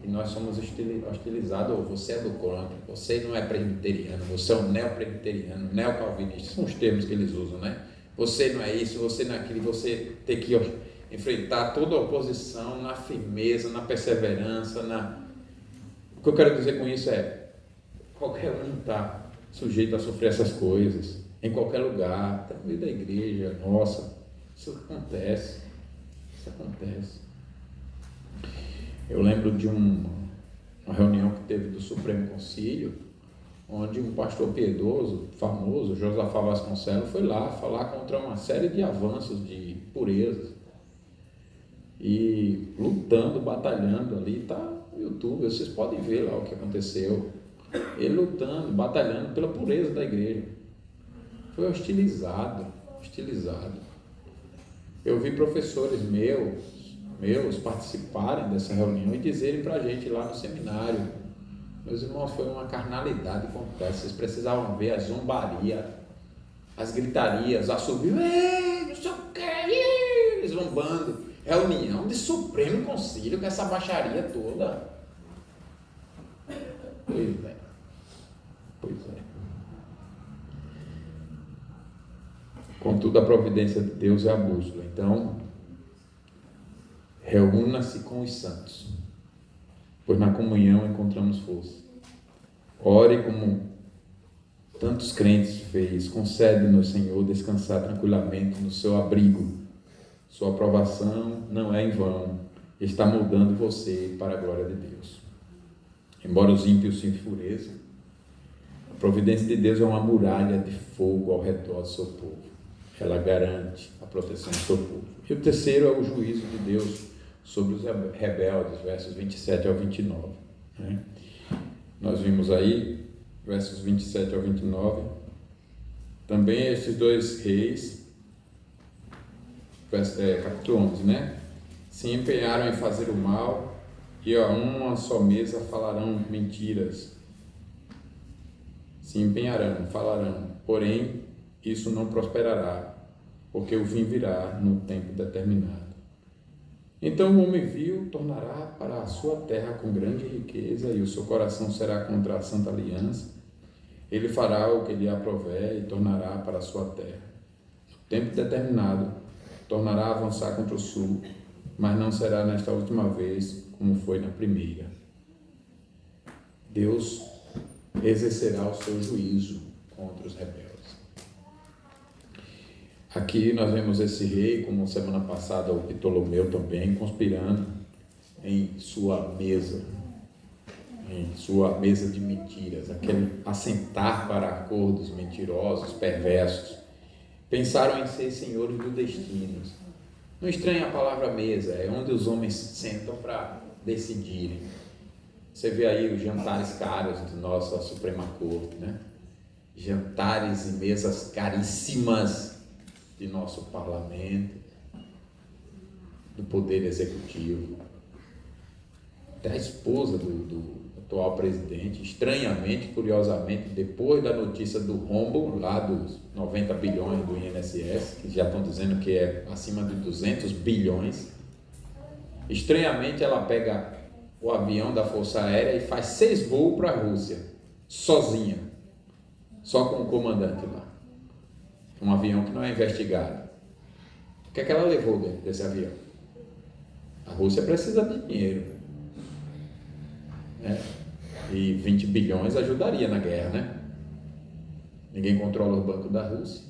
E nós somos hostilizados. Ou você é do contra, você não é presbiteriano, você é um neopresbiteriano, neocalvinista, são os termos que eles usam, né? Você não é isso, você não é aquilo, você tem que enfrentar toda a oposição na firmeza, na perseverança, O que eu quero dizer com isso é, qualquer um está sujeito a sofrer essas coisas, em qualquer lugar, até no meio da igreja, nossa, isso acontece. Eu lembro de uma reunião que teve do Supremo Concílio, onde um pastor piedoso, famoso, Josafá Vasconcelos, foi lá falar contra uma série de avanços de pureza. E lutando, batalhando ali, está no YouTube, vocês podem ver lá o que aconteceu. Ele lutando, batalhando pela pureza da igreja. Foi hostilizado. Eu vi professores meus participarem dessa reunião e dizerem para a gente lá no seminário: meus irmãos, foi uma carnalidade completa, vocês precisavam ver a zombaria, as gritarias, assobio, não sei o que, eles zombando, reunião de Supremo Concílio com essa baixaria toda. Pois é. Contudo, a providência de Deus é a bússola. Então, reúna-se com os santos, pois na comunhão encontramos força. Ore como tantos crentes fez. Concede-nos, Senhor, descansar tranquilamente no seu abrigo. Sua aprovação não é em vão. Está moldando você para a glória de Deus. Embora os ímpios se enfureçam, a providência de Deus é uma muralha de fogo ao redor do seu povo. Ela garante a proteção do seu povo. E o terceiro é o juízo de Deus sobre os rebeldes, versos 27 ao 29. Né? Nós vimos aí, versos 27 ao 29, também esses dois reis, capítulo 11, né? Se empenharam em fazer o mal, e a uma só mesa falarão mentiras. Se empenharão, falarão, porém isso não prosperará, porque o fim virá no tempo determinado. Então o homem vil tornará para a sua terra com grande riqueza, e o seu coração será contra a santa aliança. Ele fará o que lhe aprouver e tornará para a sua terra. No tempo determinado, tornará a avançar contra o sul, mas não será nesta última vez como foi na primeira. Deus exercerá o seu juízo contra os rebeldes. Aqui nós vemos esse rei, como semana passada o Ptolomeu também, conspirando em sua mesa de mentiras, aquele assentar para acordos mentirosos, perversos. Pensaram em ser senhores do destino. Não estranha a palavra mesa, é onde os homens sentam para decidirem. Você vê aí os jantares caros de nossa Suprema Corte, né? Jantares e mesas caríssimas de nosso parlamento, do poder executivo. Até a esposa do atual presidente, estranhamente, curiosamente, depois da notícia do rombo lá dos 90 bilhões do INSS, que já estão dizendo que é acima de 200 bilhões, estranhamente ela pega o avião da Força Aérea e faz 6 voos para a Rússia, sozinha, só com o comandante lá. Um avião que não é investigado. O que é que ela levou dentro desse avião? A Rússia precisa de dinheiro, né? E 20 bilhões ajudaria na guerra, né? Ninguém controla o banco da Rússia.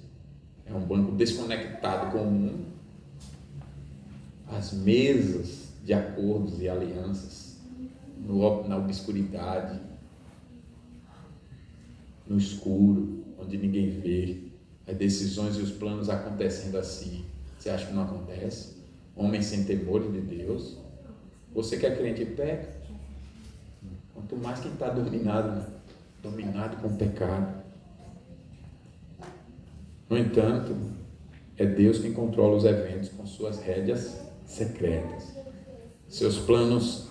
É um banco desconectado com o mundo. As mesas de acordos e alianças na obscuridade, no escuro, onde ninguém vê. As decisões e os planos acontecendo assim. Você acha que não acontece? Homem sem temor de Deus. Você que é crente peca. Quanto mais quem está dominado com o pecado. No entanto, é Deus quem controla os eventos com suas rédeas secretas. Seus planos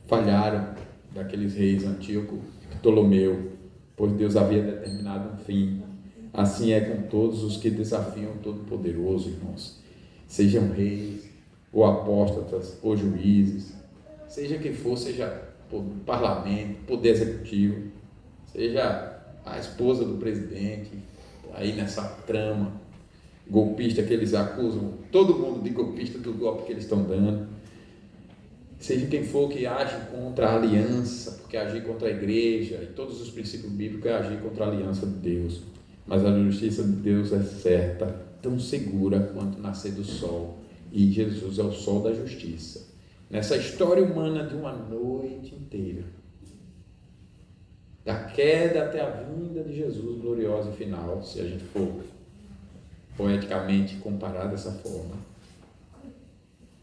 falharam daqueles reis Antíoco e Ptolomeu, pois Deus havia determinado um fim. Assim é com todos os que desafiam o Todo-Poderoso, irmãos. Sejam reis, ou apóstatas, ou juízes, seja quem for, seja parlamento, poder executivo, seja a esposa do presidente, aí nessa trama golpista que eles acusam, todo mundo de golpista do golpe que eles estão dando, seja quem for que age contra a aliança, porque agir contra a igreja e todos os princípios bíblicos é agir contra a aliança de Deus, mas a justiça de Deus é certa, tão segura quanto nascer do sol, e Jesus é o sol da justiça. Nessa história humana de uma noite inteira, da queda até a vinda de Jesus gloriosa e final, se a gente for poeticamente comparar dessa forma,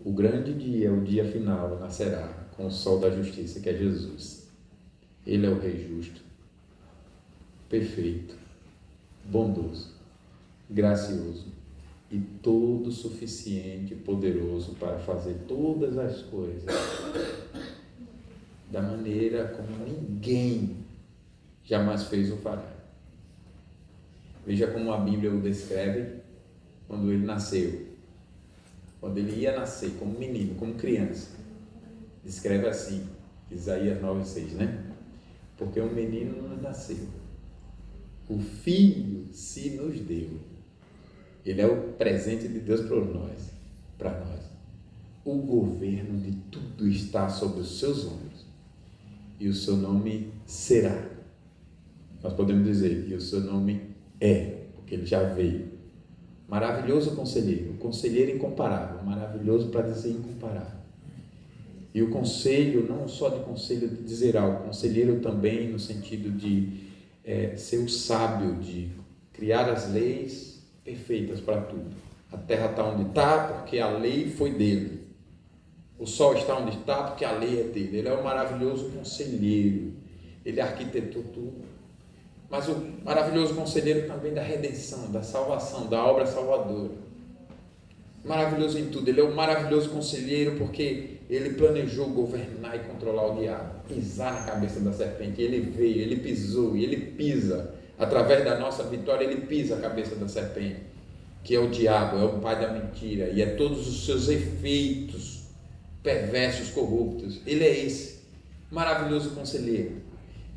o grande dia, o dia final, nascerá com o sol da justiça, que é Jesus. Ele é o Rei justo, perfeito, bondoso, gracioso e todo suficiente e poderoso para fazer todas as coisas da maneira como ninguém jamais fez ou fará. Veja como a Bíblia o descreve quando ele nasceu, quando ele ia nascer como menino, como criança. Descreve assim, Isaías 9:6, né? Porque um menino nos nasceu, o Filho se nos deu. Ele é o presente de Deus para nós. O governo de tudo está sobre os seus ombros. E o seu nome será. Nós podemos dizer que o seu nome é, porque ele já veio. Maravilhoso conselheiro, conselheiro incomparável, maravilhoso para dizer incomparável. E o conselho, não só de conselho de dizer algo, conselheiro também no sentido de ser o sábio, de criar as leis perfeitas para tudo. A terra está onde está porque a lei foi dele. O sol está onde está porque a lei é dele. Ele é o maravilhoso conselheiro. Ele arquitetou tudo. Mas o maravilhoso conselheiro também da redenção, da salvação, da obra salvadora. Maravilhoso em tudo. Ele é o maravilhoso conselheiro porque ele planejou governar e controlar o diabo, pisar na cabeça da serpente. Ele veio, ele pisou e ele pisa. Através da nossa vitória, ele pisa a cabeça da serpente, que é o diabo, é o pai da mentira, e é todos os seus efeitos perversos, corruptos. Ele é esse maravilhoso conselheiro.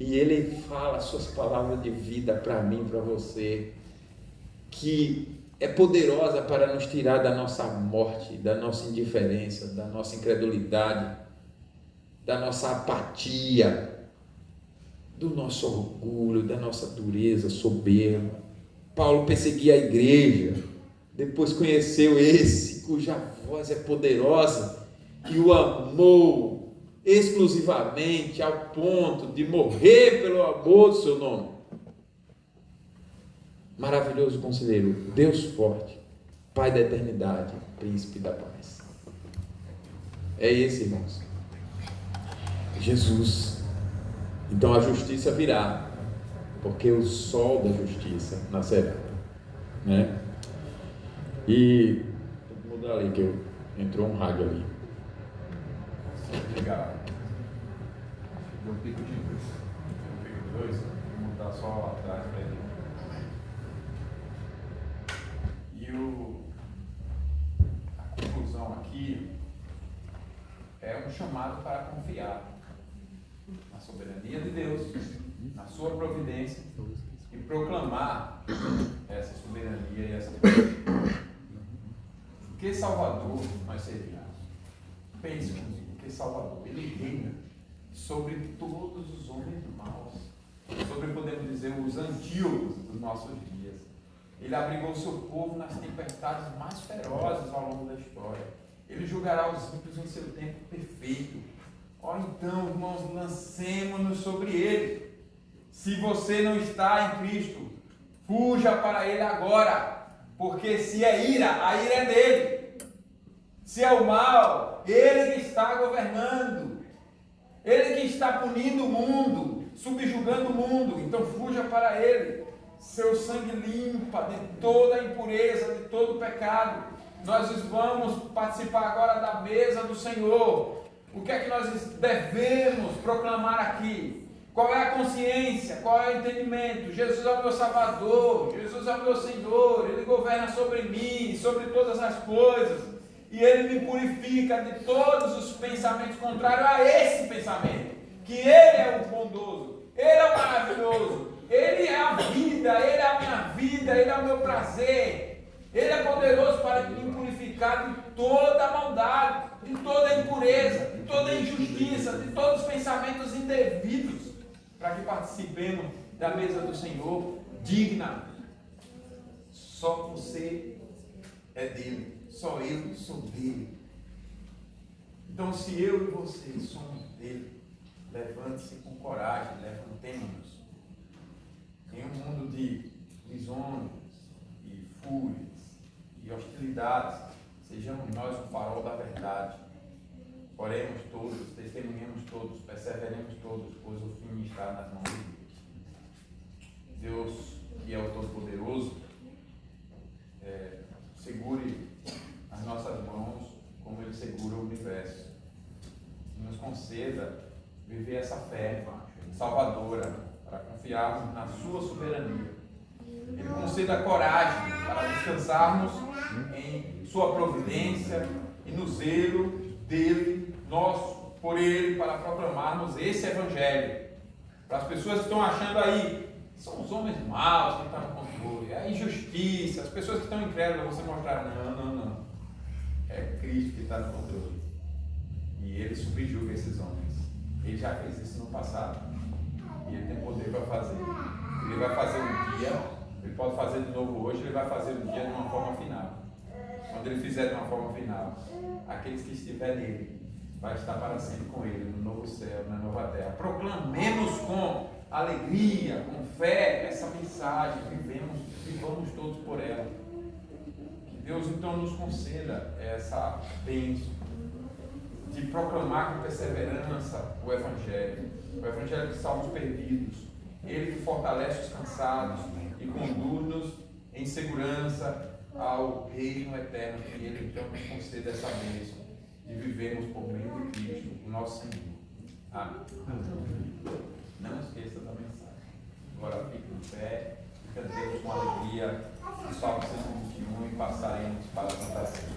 E Ele fala suas palavras de vida para mim, para você, que é poderosa para nos tirar da nossa morte, da nossa indiferença, da nossa incredulidade, da nossa apatia, do nosso orgulho, da nossa dureza, soberba. Paulo perseguia a igreja, depois conheceu esse cuja voz é poderosa e o amou exclusivamente ao ponto de morrer pelo amor do seu nome. Maravilhoso conselheiro, Deus forte, Pai da eternidade, Príncipe da paz. É esse, irmãos, Jesus. Então a justiça virá, porque o sol da justiça nascerá, né? E vou mudar ali, que entrou um rádio ali. Obrigado. Deu um pico de luz. Deu um pico de luz. Vou mudar só atrás para ele. A conclusão aqui é um chamado para confiar na soberania de Deus, na sua providência e proclamar essa soberania e essa providência. Que Salvador nós servimos? Pense comigo, que Salvador, Ele reina sobre todos os homens maus, sobre, podemos dizer, os antílogos dos nossos dias. Ele abrigou o seu povo nas tempestades mais ferozes ao longo da história. Ele julgará os ímpios em seu tempo perfeito. Então, irmãos, lancemos-nos sobre Ele. Se você não está em Cristo, fuja para Ele agora, porque se é ira, a ira é dele. Se é o mal, Ele que está governando, Ele que está punindo o mundo, subjugando o mundo. Então fuja para Ele. Seu sangue limpa de toda a impureza, de todo o pecado. Nós vamos participar agora da mesa do Senhor. O que é que nós devemos proclamar aqui? Qual é a consciência? Qual é o entendimento? Jesus é o meu Salvador, Jesus é o meu Senhor, Ele governa sobre mim, sobre todas as coisas, e Ele me purifica de todos os pensamentos contrários a esse pensamento, que Ele é o bondoso, Ele é o maravilhoso, Ele é a vida, Ele é a minha vida, Ele é o meu prazer. Ele é poderoso para me purificar de toda a maldade, de toda a impureza, de toda a injustiça, de todos os pensamentos indevidos, para que participemos da mesa do Senhor digna. Só você é dele, só eu sou dele. Então, se eu e você somos dele, levante-se com coragem, levantemos-nos. Em um mundo de lisonjas e fúrias e hostilidades, sejamos nós o farol da verdade. Oremos todos, testemunhemos todos, perseveremos todos, pois o fim está nas mãos de Deus. Deus, que é o Todo-Poderoso, segure as nossas mãos como Ele segura o universo. E nos conceda viver essa fé salvadora, para confiarmos na sua soberania. Ele conceda coragem para descansarmos em sua providência e no zelo dele, nosso, por ele, para proclamarmos esse evangelho. Para as pessoas que estão achando aí, são os homens maus que estão no controle, é a injustiça, as pessoas que estão incrédulas, você mostrar, não. É Cristo que está no controle. E ele subjuga esses homens. Ele já fez isso no passado. E ele tem poder para fazer. Ele vai fazer um dia, ele pode fazer de novo hoje, ele vai fazer um dia de uma forma final. Quando ele fizer de uma forma final, aqueles que estiverem nele, vai estar para sempre com ele, no novo céu, na nova terra. Proclamemos com alegria, com fé, essa mensagem, vivamos todos por ela. Que Deus então nos conceda essa bênção de proclamar com perseverança o Evangelho que salva os perdidos, Ele que fortalece os cansados e conduz-nos em segurança ao reino eterno, que Ele então nos conceda essa bênção de vivermos por meio de Cristo, o nosso Senhor. Amém. Não esqueça da mensagem. Agora fique em pé e cantemos com alegria o Salmo 121 e passaremos para a Santa Ceia.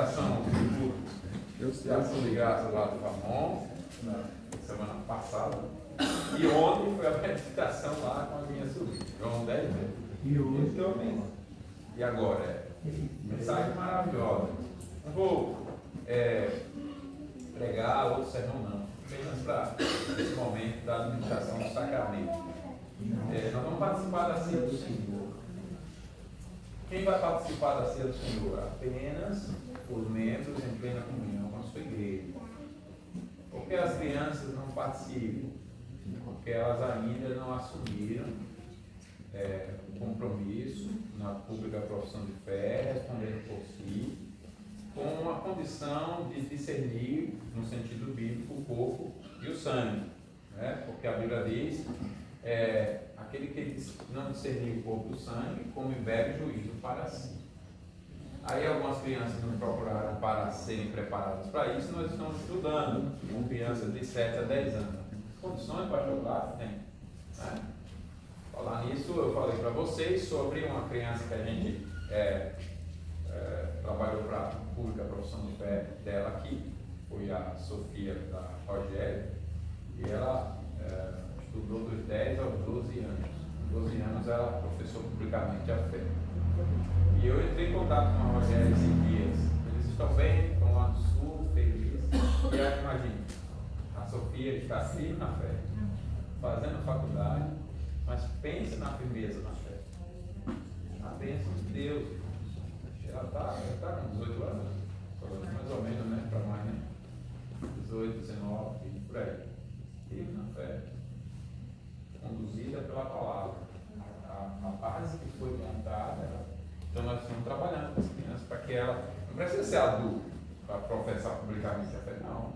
meditação de ação de graça lá do Ramon, na semana passada. E ontem foi a meditação lá com a minha sobrinha, João 10 vezes. E hoje e agora? Mensagem maravilhosa. Não vou pregar outro sermão, não. Apenas para esse momento da administração do sacramento. Nós vamos participar da ceia do Senhor. Quem vai participar da ceia do Senhor? Apenas os membros em plena comunhão com a sua igreja. Por que as crianças não participam? Porque elas ainda não assumiram o compromisso na pública profissão de fé, respondendo por si, com a condição de discernir, no sentido bíblico, o corpo e o sangue. Né? Porque a Bíblia diz, aquele que não discernir o corpo e o sangue, come e bebe juízo para si. Aí algumas crianças nos procuraram para serem preparadas para isso, nós estamos estudando com crianças de 7 a 10 anos. Condições para jogar? Tem. Né? Falar nisso, eu falei para vocês sobre uma criança que a gente trabalhou para a pública profissão de fé dela aqui, foi a Sofia da Rogério, e ela estudou dos 10 aos 12 anos. Com 12 anos ela professou publicamente a fé. E eu entrei em contato com a Rogério esses dias. Eles estão bem, estão lá no sul, felizes. E aí, imagine, a Sofia está firme na fé, fazendo faculdade, mas pense na firmeza na fé. A bênção de Deus. Ela está com 18 anos, mais ou menos, né? Para mais, né? 18, 19, por aí. Firme na fé, conduzida pela palavra. A base que foi montada, então nós estamos trabalhando com as crianças para que ela não precisa ser adulto para professar publicamente a fé, não.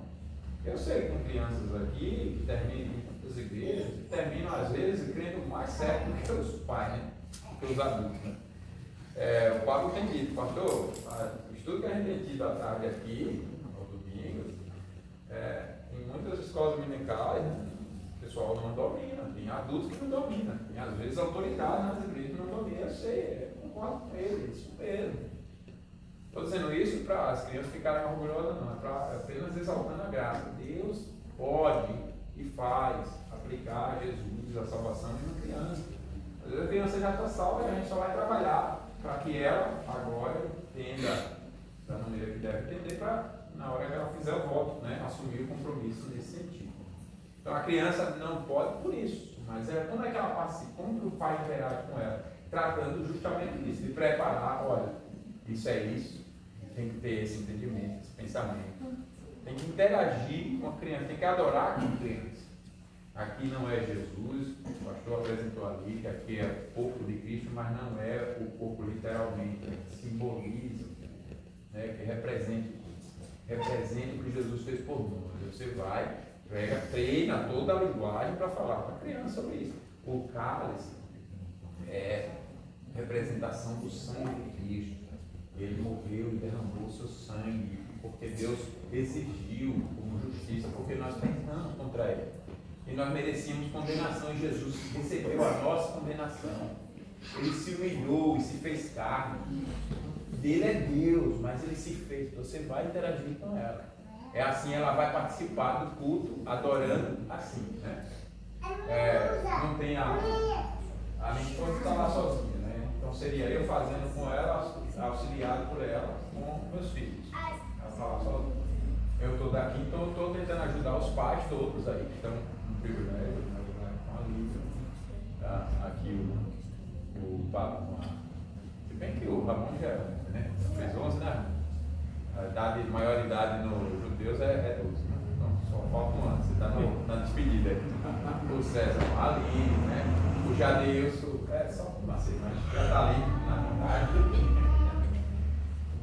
Eu sei que tem crianças aqui que terminam as igrejas, que terminam às vezes crendo mais certo do que os pais, né? Do que os adultos, né? O Pablo tem dito, pastor, o estudo que a gente tem tido à tarde aqui, aos domingos, em muitas escolas dominicais, o pessoal não domina, tem adultos que não dominam, tem às vezes autoridade nas igrejas que não dominam, eu sei, eu concordo com ele, isso mesmo. Estou dizendo isso para as crianças ficarem orgulhosas, não, é para apenas exaltando a graça. Deus pode e faz aplicar Jesus, a salvação de uma criança. Às vezes a criança já está salva e a gente só vai trabalhar para que ela agora entenda da maneira que deve entender, para na hora que ela fizer o voto, né, assumir o compromisso nesse sentido. Então a criança não pode por isso, mas como é que ela participa? Como que o pai interage com ela? Tratando justamente disso, de preparar, olha, isso é isso, tem que ter esse entendimento, esse pensamento. Tem que interagir com a criança, tem que adorar com a criança. Aqui não é Jesus, o pastor apresentou ali que aqui é o corpo de Cristo, mas não é o corpo literalmente, simboliza, né, que representa o que Jesus fez por nós. Você vai, treina toda a linguagem para falar para a criança sobre isso. O cálice é representação do sangue de Cristo. Ele morreu e derramou seu sangue, porque Deus exigiu como justiça, porque nós pecamos contra ele. E nós merecíamos condenação, e Jesus recebeu a nossa condenação. Ele se humilhou e se fez carne. Dele é Deus, mas ele se fez. Você vai interagir com ela. É assim, ela vai participar do culto, adorando assim, né? Não tem a minha esposa está lá sozinha, né? Então seria eu fazendo com ela, auxiliado por ela, com meus filhos. Ela está lá sozinha. Eu estou daqui, então estou tentando ajudar os pais todos aí, que estão no privilégio, né? Com a Lívia, tá? Aqui o Pablo, se bem que o Ramon já, né? Fez 11, né? A maior idade nos judeus é 12, né? Então só falta um ano, você está na despedida aí. O César, a Aline, né? O Jadeilson, só um nascer, mas já está ali na tarde.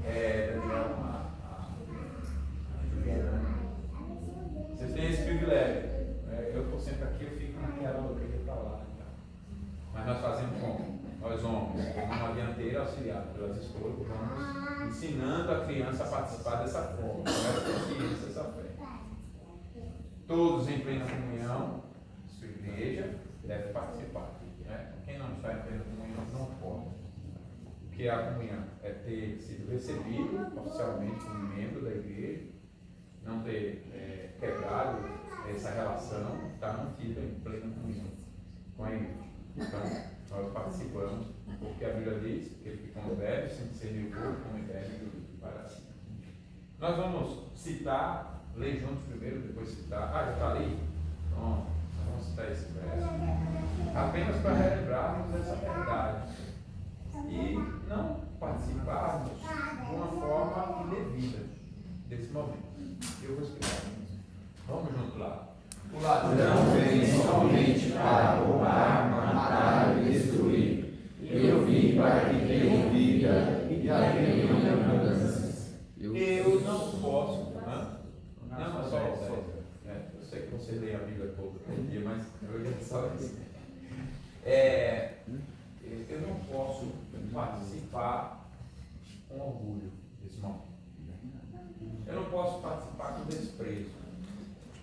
Daniel, a Juliana. Vocês têm esse privilégio. Eu estou sempre aqui, eu fico naquela, eu queria para lá. Então. Mas nós fazemos como? Nós homens, como uma dianteira auxiliada pelas escolas, vamos ensinando a criança a participar dessa forma, com essa consciência, essa fé. Todos em plena comunhão, sua igreja deve participar. Né? Quem não está em plena comunhão não pode. que é a comunhão? É ter sido recebido oficialmente como membro da igreja, não ter quebrado essa relação, estar mantido em plena comunhão com a igreja. Então, nós participamos, porque a Bíblia diz que ele que come bebe, sem discernir o corpo, come bebe para si. Nós vamos citar, ler juntos primeiro, depois citar. Já está ali? Então, nós vamos citar esse verso. Apenas para relembrarmos essa verdade. E não participarmos de uma forma indevida desse momento. Eu vou explicar. Vamos junto lá. O ladrão vem somente para roubar, matar e destruir. Eu vim para que tenham vida e a tenham em abundância. Eu não posso. Não, só. Eu sei que você lê a Bíblia todo dia, mas eu já só isso. Eu não posso participar com orgulho desse momento. Eu não posso participar com desprezo.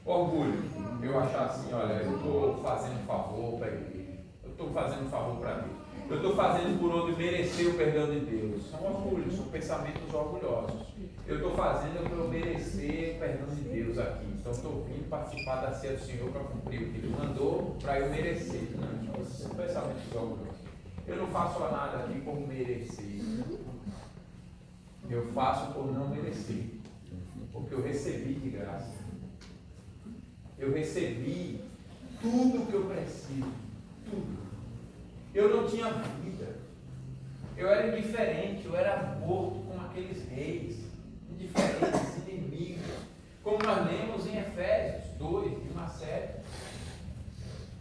Orgulho, eu achar assim, olha, eu estou fazendo um favor para a igreja, eu estou fazendo um favor para Deus, eu estou fazendo por onde merecer o perdão de Deus. São orgulhos, são pensamentos orgulhosos. Eu estou fazendo para eu merecer o perdão de Deus aqui. Então estou vindo participar da ceia do Senhor para cumprir o que Ele mandou para eu merecer. Não, esses são pensamentos orgulhosos. Eu não faço nada aqui por merecer. Eu faço por não merecer. Porque eu recebi de graça. Eu recebi tudo o que eu preciso. Tudo. Eu não tinha vida. Eu era indiferente. Eu era morto como aqueles reis. Indiferentes, inimigos. Como nós lemos em Efésios 2, de 1 a 7.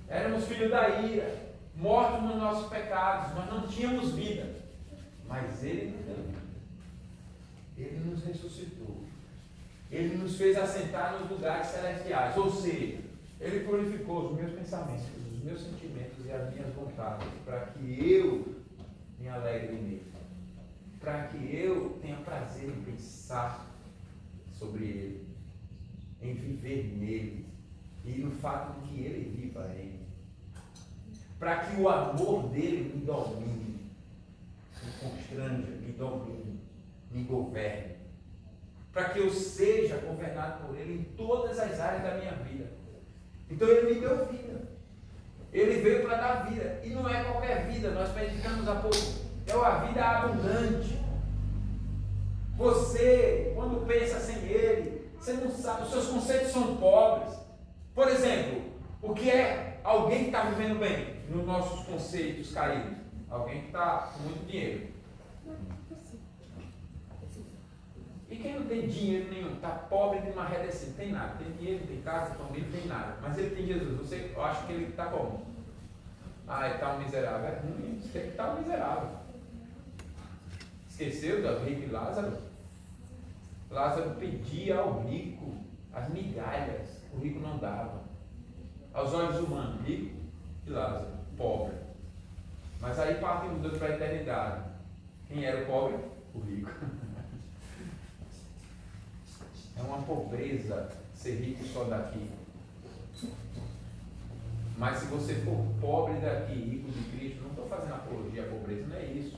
Éramos filhos da ira. Mortos nos nossos pecados. Nós não tínhamos vida. Mas Ele nos deu vida. Ele nos ressuscitou. Ele nos fez assentar nos lugares celestiais. Ou seja, Ele purificou os meus pensamentos, os meus sentimentos e as minhas vontades, para que eu me alegre nele. Para que eu tenha prazer em pensar sobre Ele, em viver nele e no fato de que Ele viva em mim. Para que o amor dele me domine, me constranja, me domine, me governe. Para que eu seja governado por Ele em todas as áreas da minha vida. Então Ele me deu vida. Ele veio para dar vida. E não é qualquer vida, nós predicamos há pouco. É uma vida abundante. Você, quando pensa sem Ele, você não sabe, os seus conceitos são pobres. Por exemplo, o que é alguém que está vivendo bem nos nossos conceitos caídos? Alguém que está com muito dinheiro. E quem não tem dinheiro nenhum, está pobre de uma redescente, tem nada, tem dinheiro, tem casa, tem família, tem nada, mas ele tem Jesus. Você acha que ele está como? Ele está um miserável. É ruim, você tem que estar um miserável. Esqueceu do rico e Lázaro? Lázaro pedia ao rico as migalhas, o rico não dava. Aos olhos humanos, rico e Lázaro, pobre. Mas aí partimos para a eternidade. Quem era o pobre? O rico. É uma pobreza ser rico só daqui. Mas se você for pobre daqui, rico de Cristo, não estou fazendo apologia à pobreza, não é isso.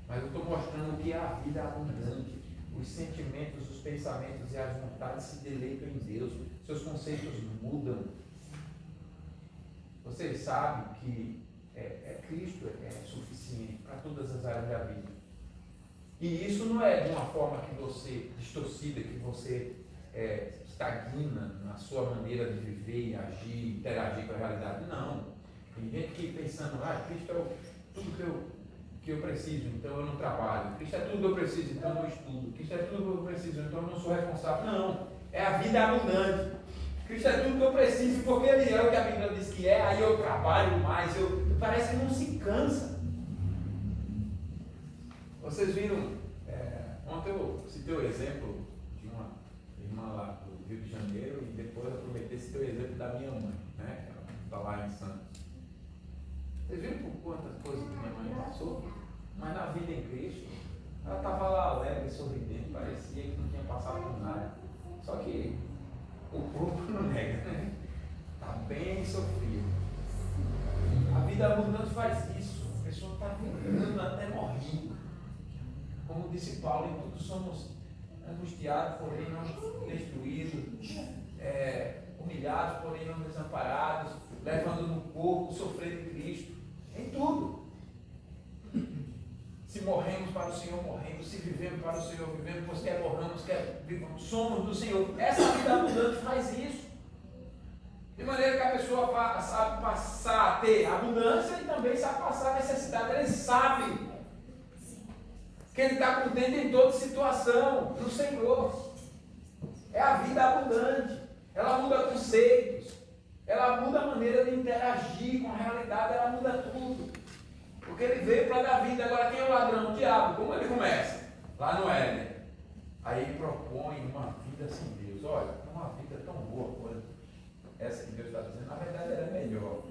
Mas eu estou mostrando que a vida é abundante. Os sentimentos, os pensamentos e as vontades se deleitam em Deus. Seus conceitos mudam. Você sabe que Cristo é suficiente para todas as áreas da vida. E isso não é de uma forma que você, distorcida, que você estagna na sua maneira de viver, agir, interagir com a realidade. Não. Tem gente que pensando, Cristo é tudo que eu preciso, então eu não trabalho. Cristo é tudo que eu preciso, então eu não estudo. Cristo é tudo que eu preciso, então eu não sou responsável. Não. É a vida abundante. Cristo é tudo que eu preciso, porque Ele é o que a Bíblia diz que é, aí eu trabalho mais, parece que não se cansa. Vocês viram, ontem eu citei o exemplo de uma irmã lá do Rio de Janeiro e depois eu aproveitei esse teu exemplo da minha mãe, né? Ela está lá em Santos. Vocês viram por quantas coisas que minha mãe passou? Mas na vida em Cristo, ela estava lá alegre, sorridente, parecia que não tinha passado por nada. Só que o corpo não nega, né? Está bem sofrido. A vida abundante faz isso. pessoa está vivendo até morrer. Como disse Paulo, em tudo somos angustiados, porém não destruídos, humilhados, porém não desamparados, levando no corpo, sofrendo em Cristo, em tudo. Se morremos para o Senhor, morremos. Se vivemos para o Senhor, vivemos. Pois quer morramos, quer vivamos, somos do Senhor. Essa vida abundante faz isso. De maneira que a pessoa sabe passar a ter abundância e também sabe passar a necessidade. Ele sabe que ele está contente em toda situação no Senhor. É a vida abundante. Ela muda conceitos. Ela muda a maneira de interagir com a realidade. Ela muda tudo. Porque ele veio para dar vida. Agora, quem é o ladrão? O diabo. Como ele começa? Lá no Éden. Aí ele propõe uma vida sem Deus. Olha, uma vida tão boa quanto essa que Deus está dizendo. Na verdade, ela é melhor.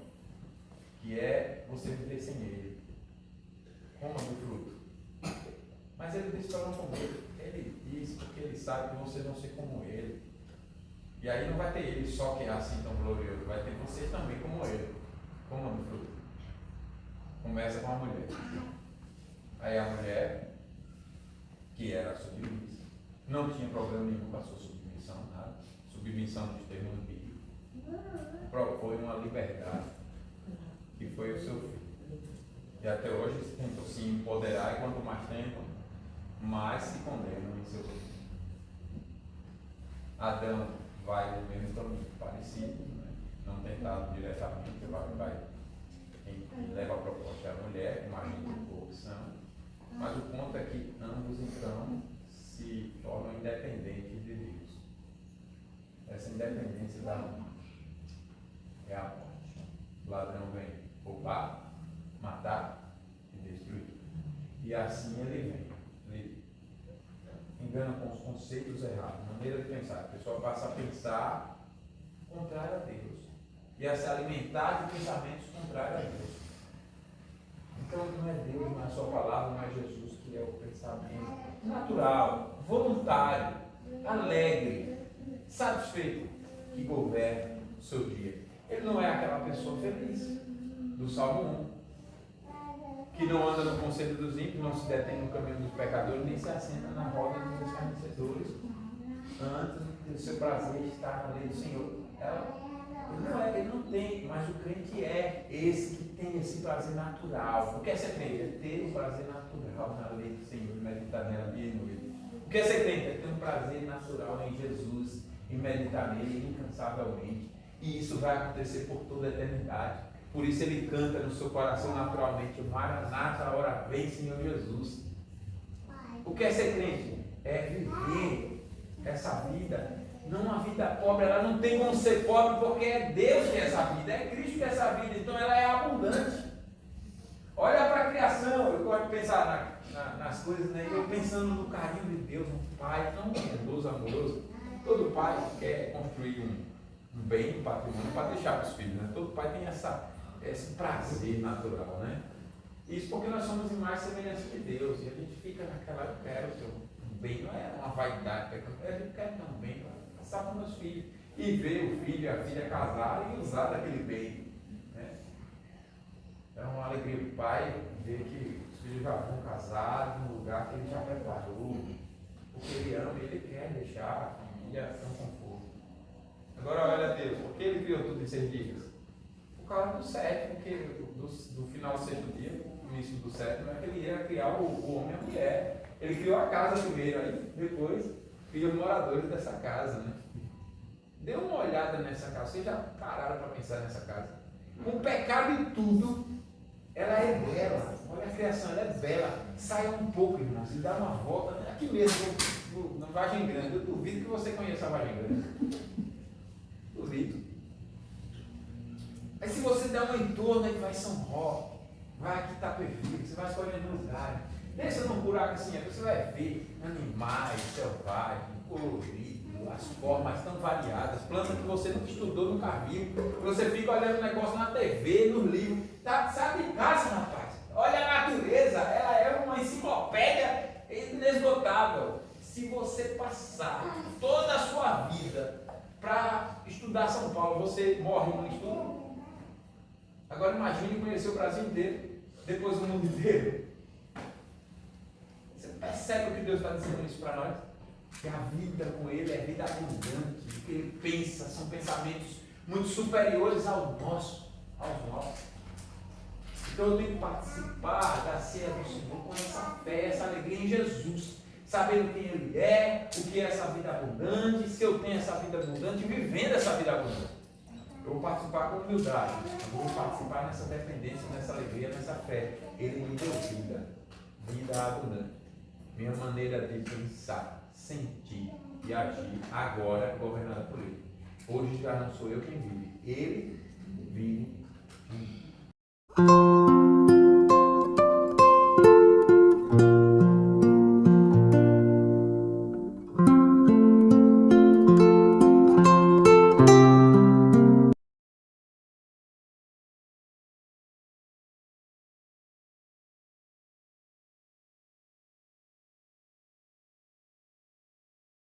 Que é você viver sem Ele. Coma do fruto. Mas ele disse para não comer. Ele disse porque ele sabe que você não ser como Ele. E aí não vai ter Ele só que é assim tão glorioso. Vai ter você também como Ele. Coma do fruto. Começa com a mulher. Aí a mulher, que era submissa, não tinha problema nenhum com a sua submissão, nada. Submissão de termo bíblico. Propõe uma liberdade, que foi o seu filho. E até hoje eles tentam se empoderar, e quanto mais tentam, mais se condenam em seu filho. Adão vai no mesmo caminho, parecido, né? Não tentado diretamente, vai. Quem leva a proposta é a mulher, imagina a corrupção, mas o ponto é que ambos então se tornam independentes de Deus. Essa independência da alma é a morte. O ladrão vem roubar, matar e destruir. E assim ele vem. Ele engana com os conceitos errados, maneira de pensar. A pessoa passa a pensar contrário a Deus e a se alimentar de pensamentos contrários a Deus. Então não é Deus, não é a sua palavra, não é Jesus que é o pensamento natural, voluntário, alegre, satisfeito, que governa o seu dia. Ele não é aquela pessoa feliz do Salmo 1, que não anda no conselho dos ímpios, não se detém no caminho dos pecadores, nem se assenta na roda dos escarnecedores. Antes do seu prazer estar na lei do Senhor. Ele não tem, mas o crente é esse que tem esse prazer natural. O que é ser crente? É ter um prazer natural na lei do Senhor e meditar nela dia e noite. O que é ser crente? É ter um prazer natural em Jesus e meditar nele incansavelmente. E isso vai acontecer por toda a eternidade. Por isso ele canta no seu coração naturalmente: Maranata, a hora vem, Senhor Jesus. O que é ser crente? É viver essa vida. Não uma vida pobre, ela não tem como ser pobre, porque é Deus que é essa vida, é Cristo que é essa vida, então ela é abundante. Olha para a criação, eu gosto de pensar nas coisas, né? Eu pensando no carinho de Deus, um pai tão bondoso, amoroso. Todo pai quer construir um bem, um patrimônio para deixar para os filhos, né? Todo pai tem esse prazer natural, né? Isso porque nós somos imagem e semelhança de Deus, e a gente fica naquela, eu quero ter um bem, não é uma vaidade, a gente quer ter um bem para passar para os meus filhos, e ver o filho e a filha casar e usar daquele bem, né? É uma alegria do pai ver que os filhos já vão casar num lugar que ele já preparou, porque ele ama e ele quer deixar a família com conforto. Agora olha a Deus, por que ele criou tudo em 6 dias? Por causa do sétimo, porque do final do 6º dia, no início do 7º, é que ele ia criar o homem e a mulher. Ele criou a casa primeiro, aí depois criou os moradores dessa casa, né? Dê uma olhada nessa casa, vocês já pararam para pensar nessa casa? Com o pecado e tudo, ela é bela. Olha a criação, ela é bela. Saia um pouco, irmãos, e dá uma volta, né? Aqui mesmo, na Vargem Grande. Eu duvido que você conheça a Vargem Grande. Duvido. Aí se você der um entorno, aí vai São Roque, vai aqui Itapevi, você vai escolhendo lugar. Pensa num buraco assim, aí você vai ver animais selvagens, coloridos, as formas tão variadas, plantas que você nunca estudou, nunca viu. Você fica olhando o negócio na TV, nos livros. Tá, sabe de casa, rapaz? Olha a natureza, ela é uma enciclopédia inesgotável. Se você passar toda a sua vida para estudar São Paulo, você morre no estudo. Agora imagine conhecer o Brasil inteiro. depois do mundo inteiro. Você percebe o que Deus está dizendo isso para nós? Que a vida com Ele é vida abundante, o que Ele pensa são pensamentos muito superiores aos nossos. Então eu tenho que participar da ceia do Senhor com essa fé, essa alegria em Jesus, sabendo quem Ele é, o que é essa vida abundante, se eu tenho essa vida abundante, vivendo essa vida abundante. Eu vou participar com humildade, eu vou participar nessa dependência, nessa alegria, nessa fé. Ele me deu vida abundante. Minha maneira de pensar, sentir e agir agora é governada por Ele. Hoje já não sou eu quem vive, Ele vive em mim.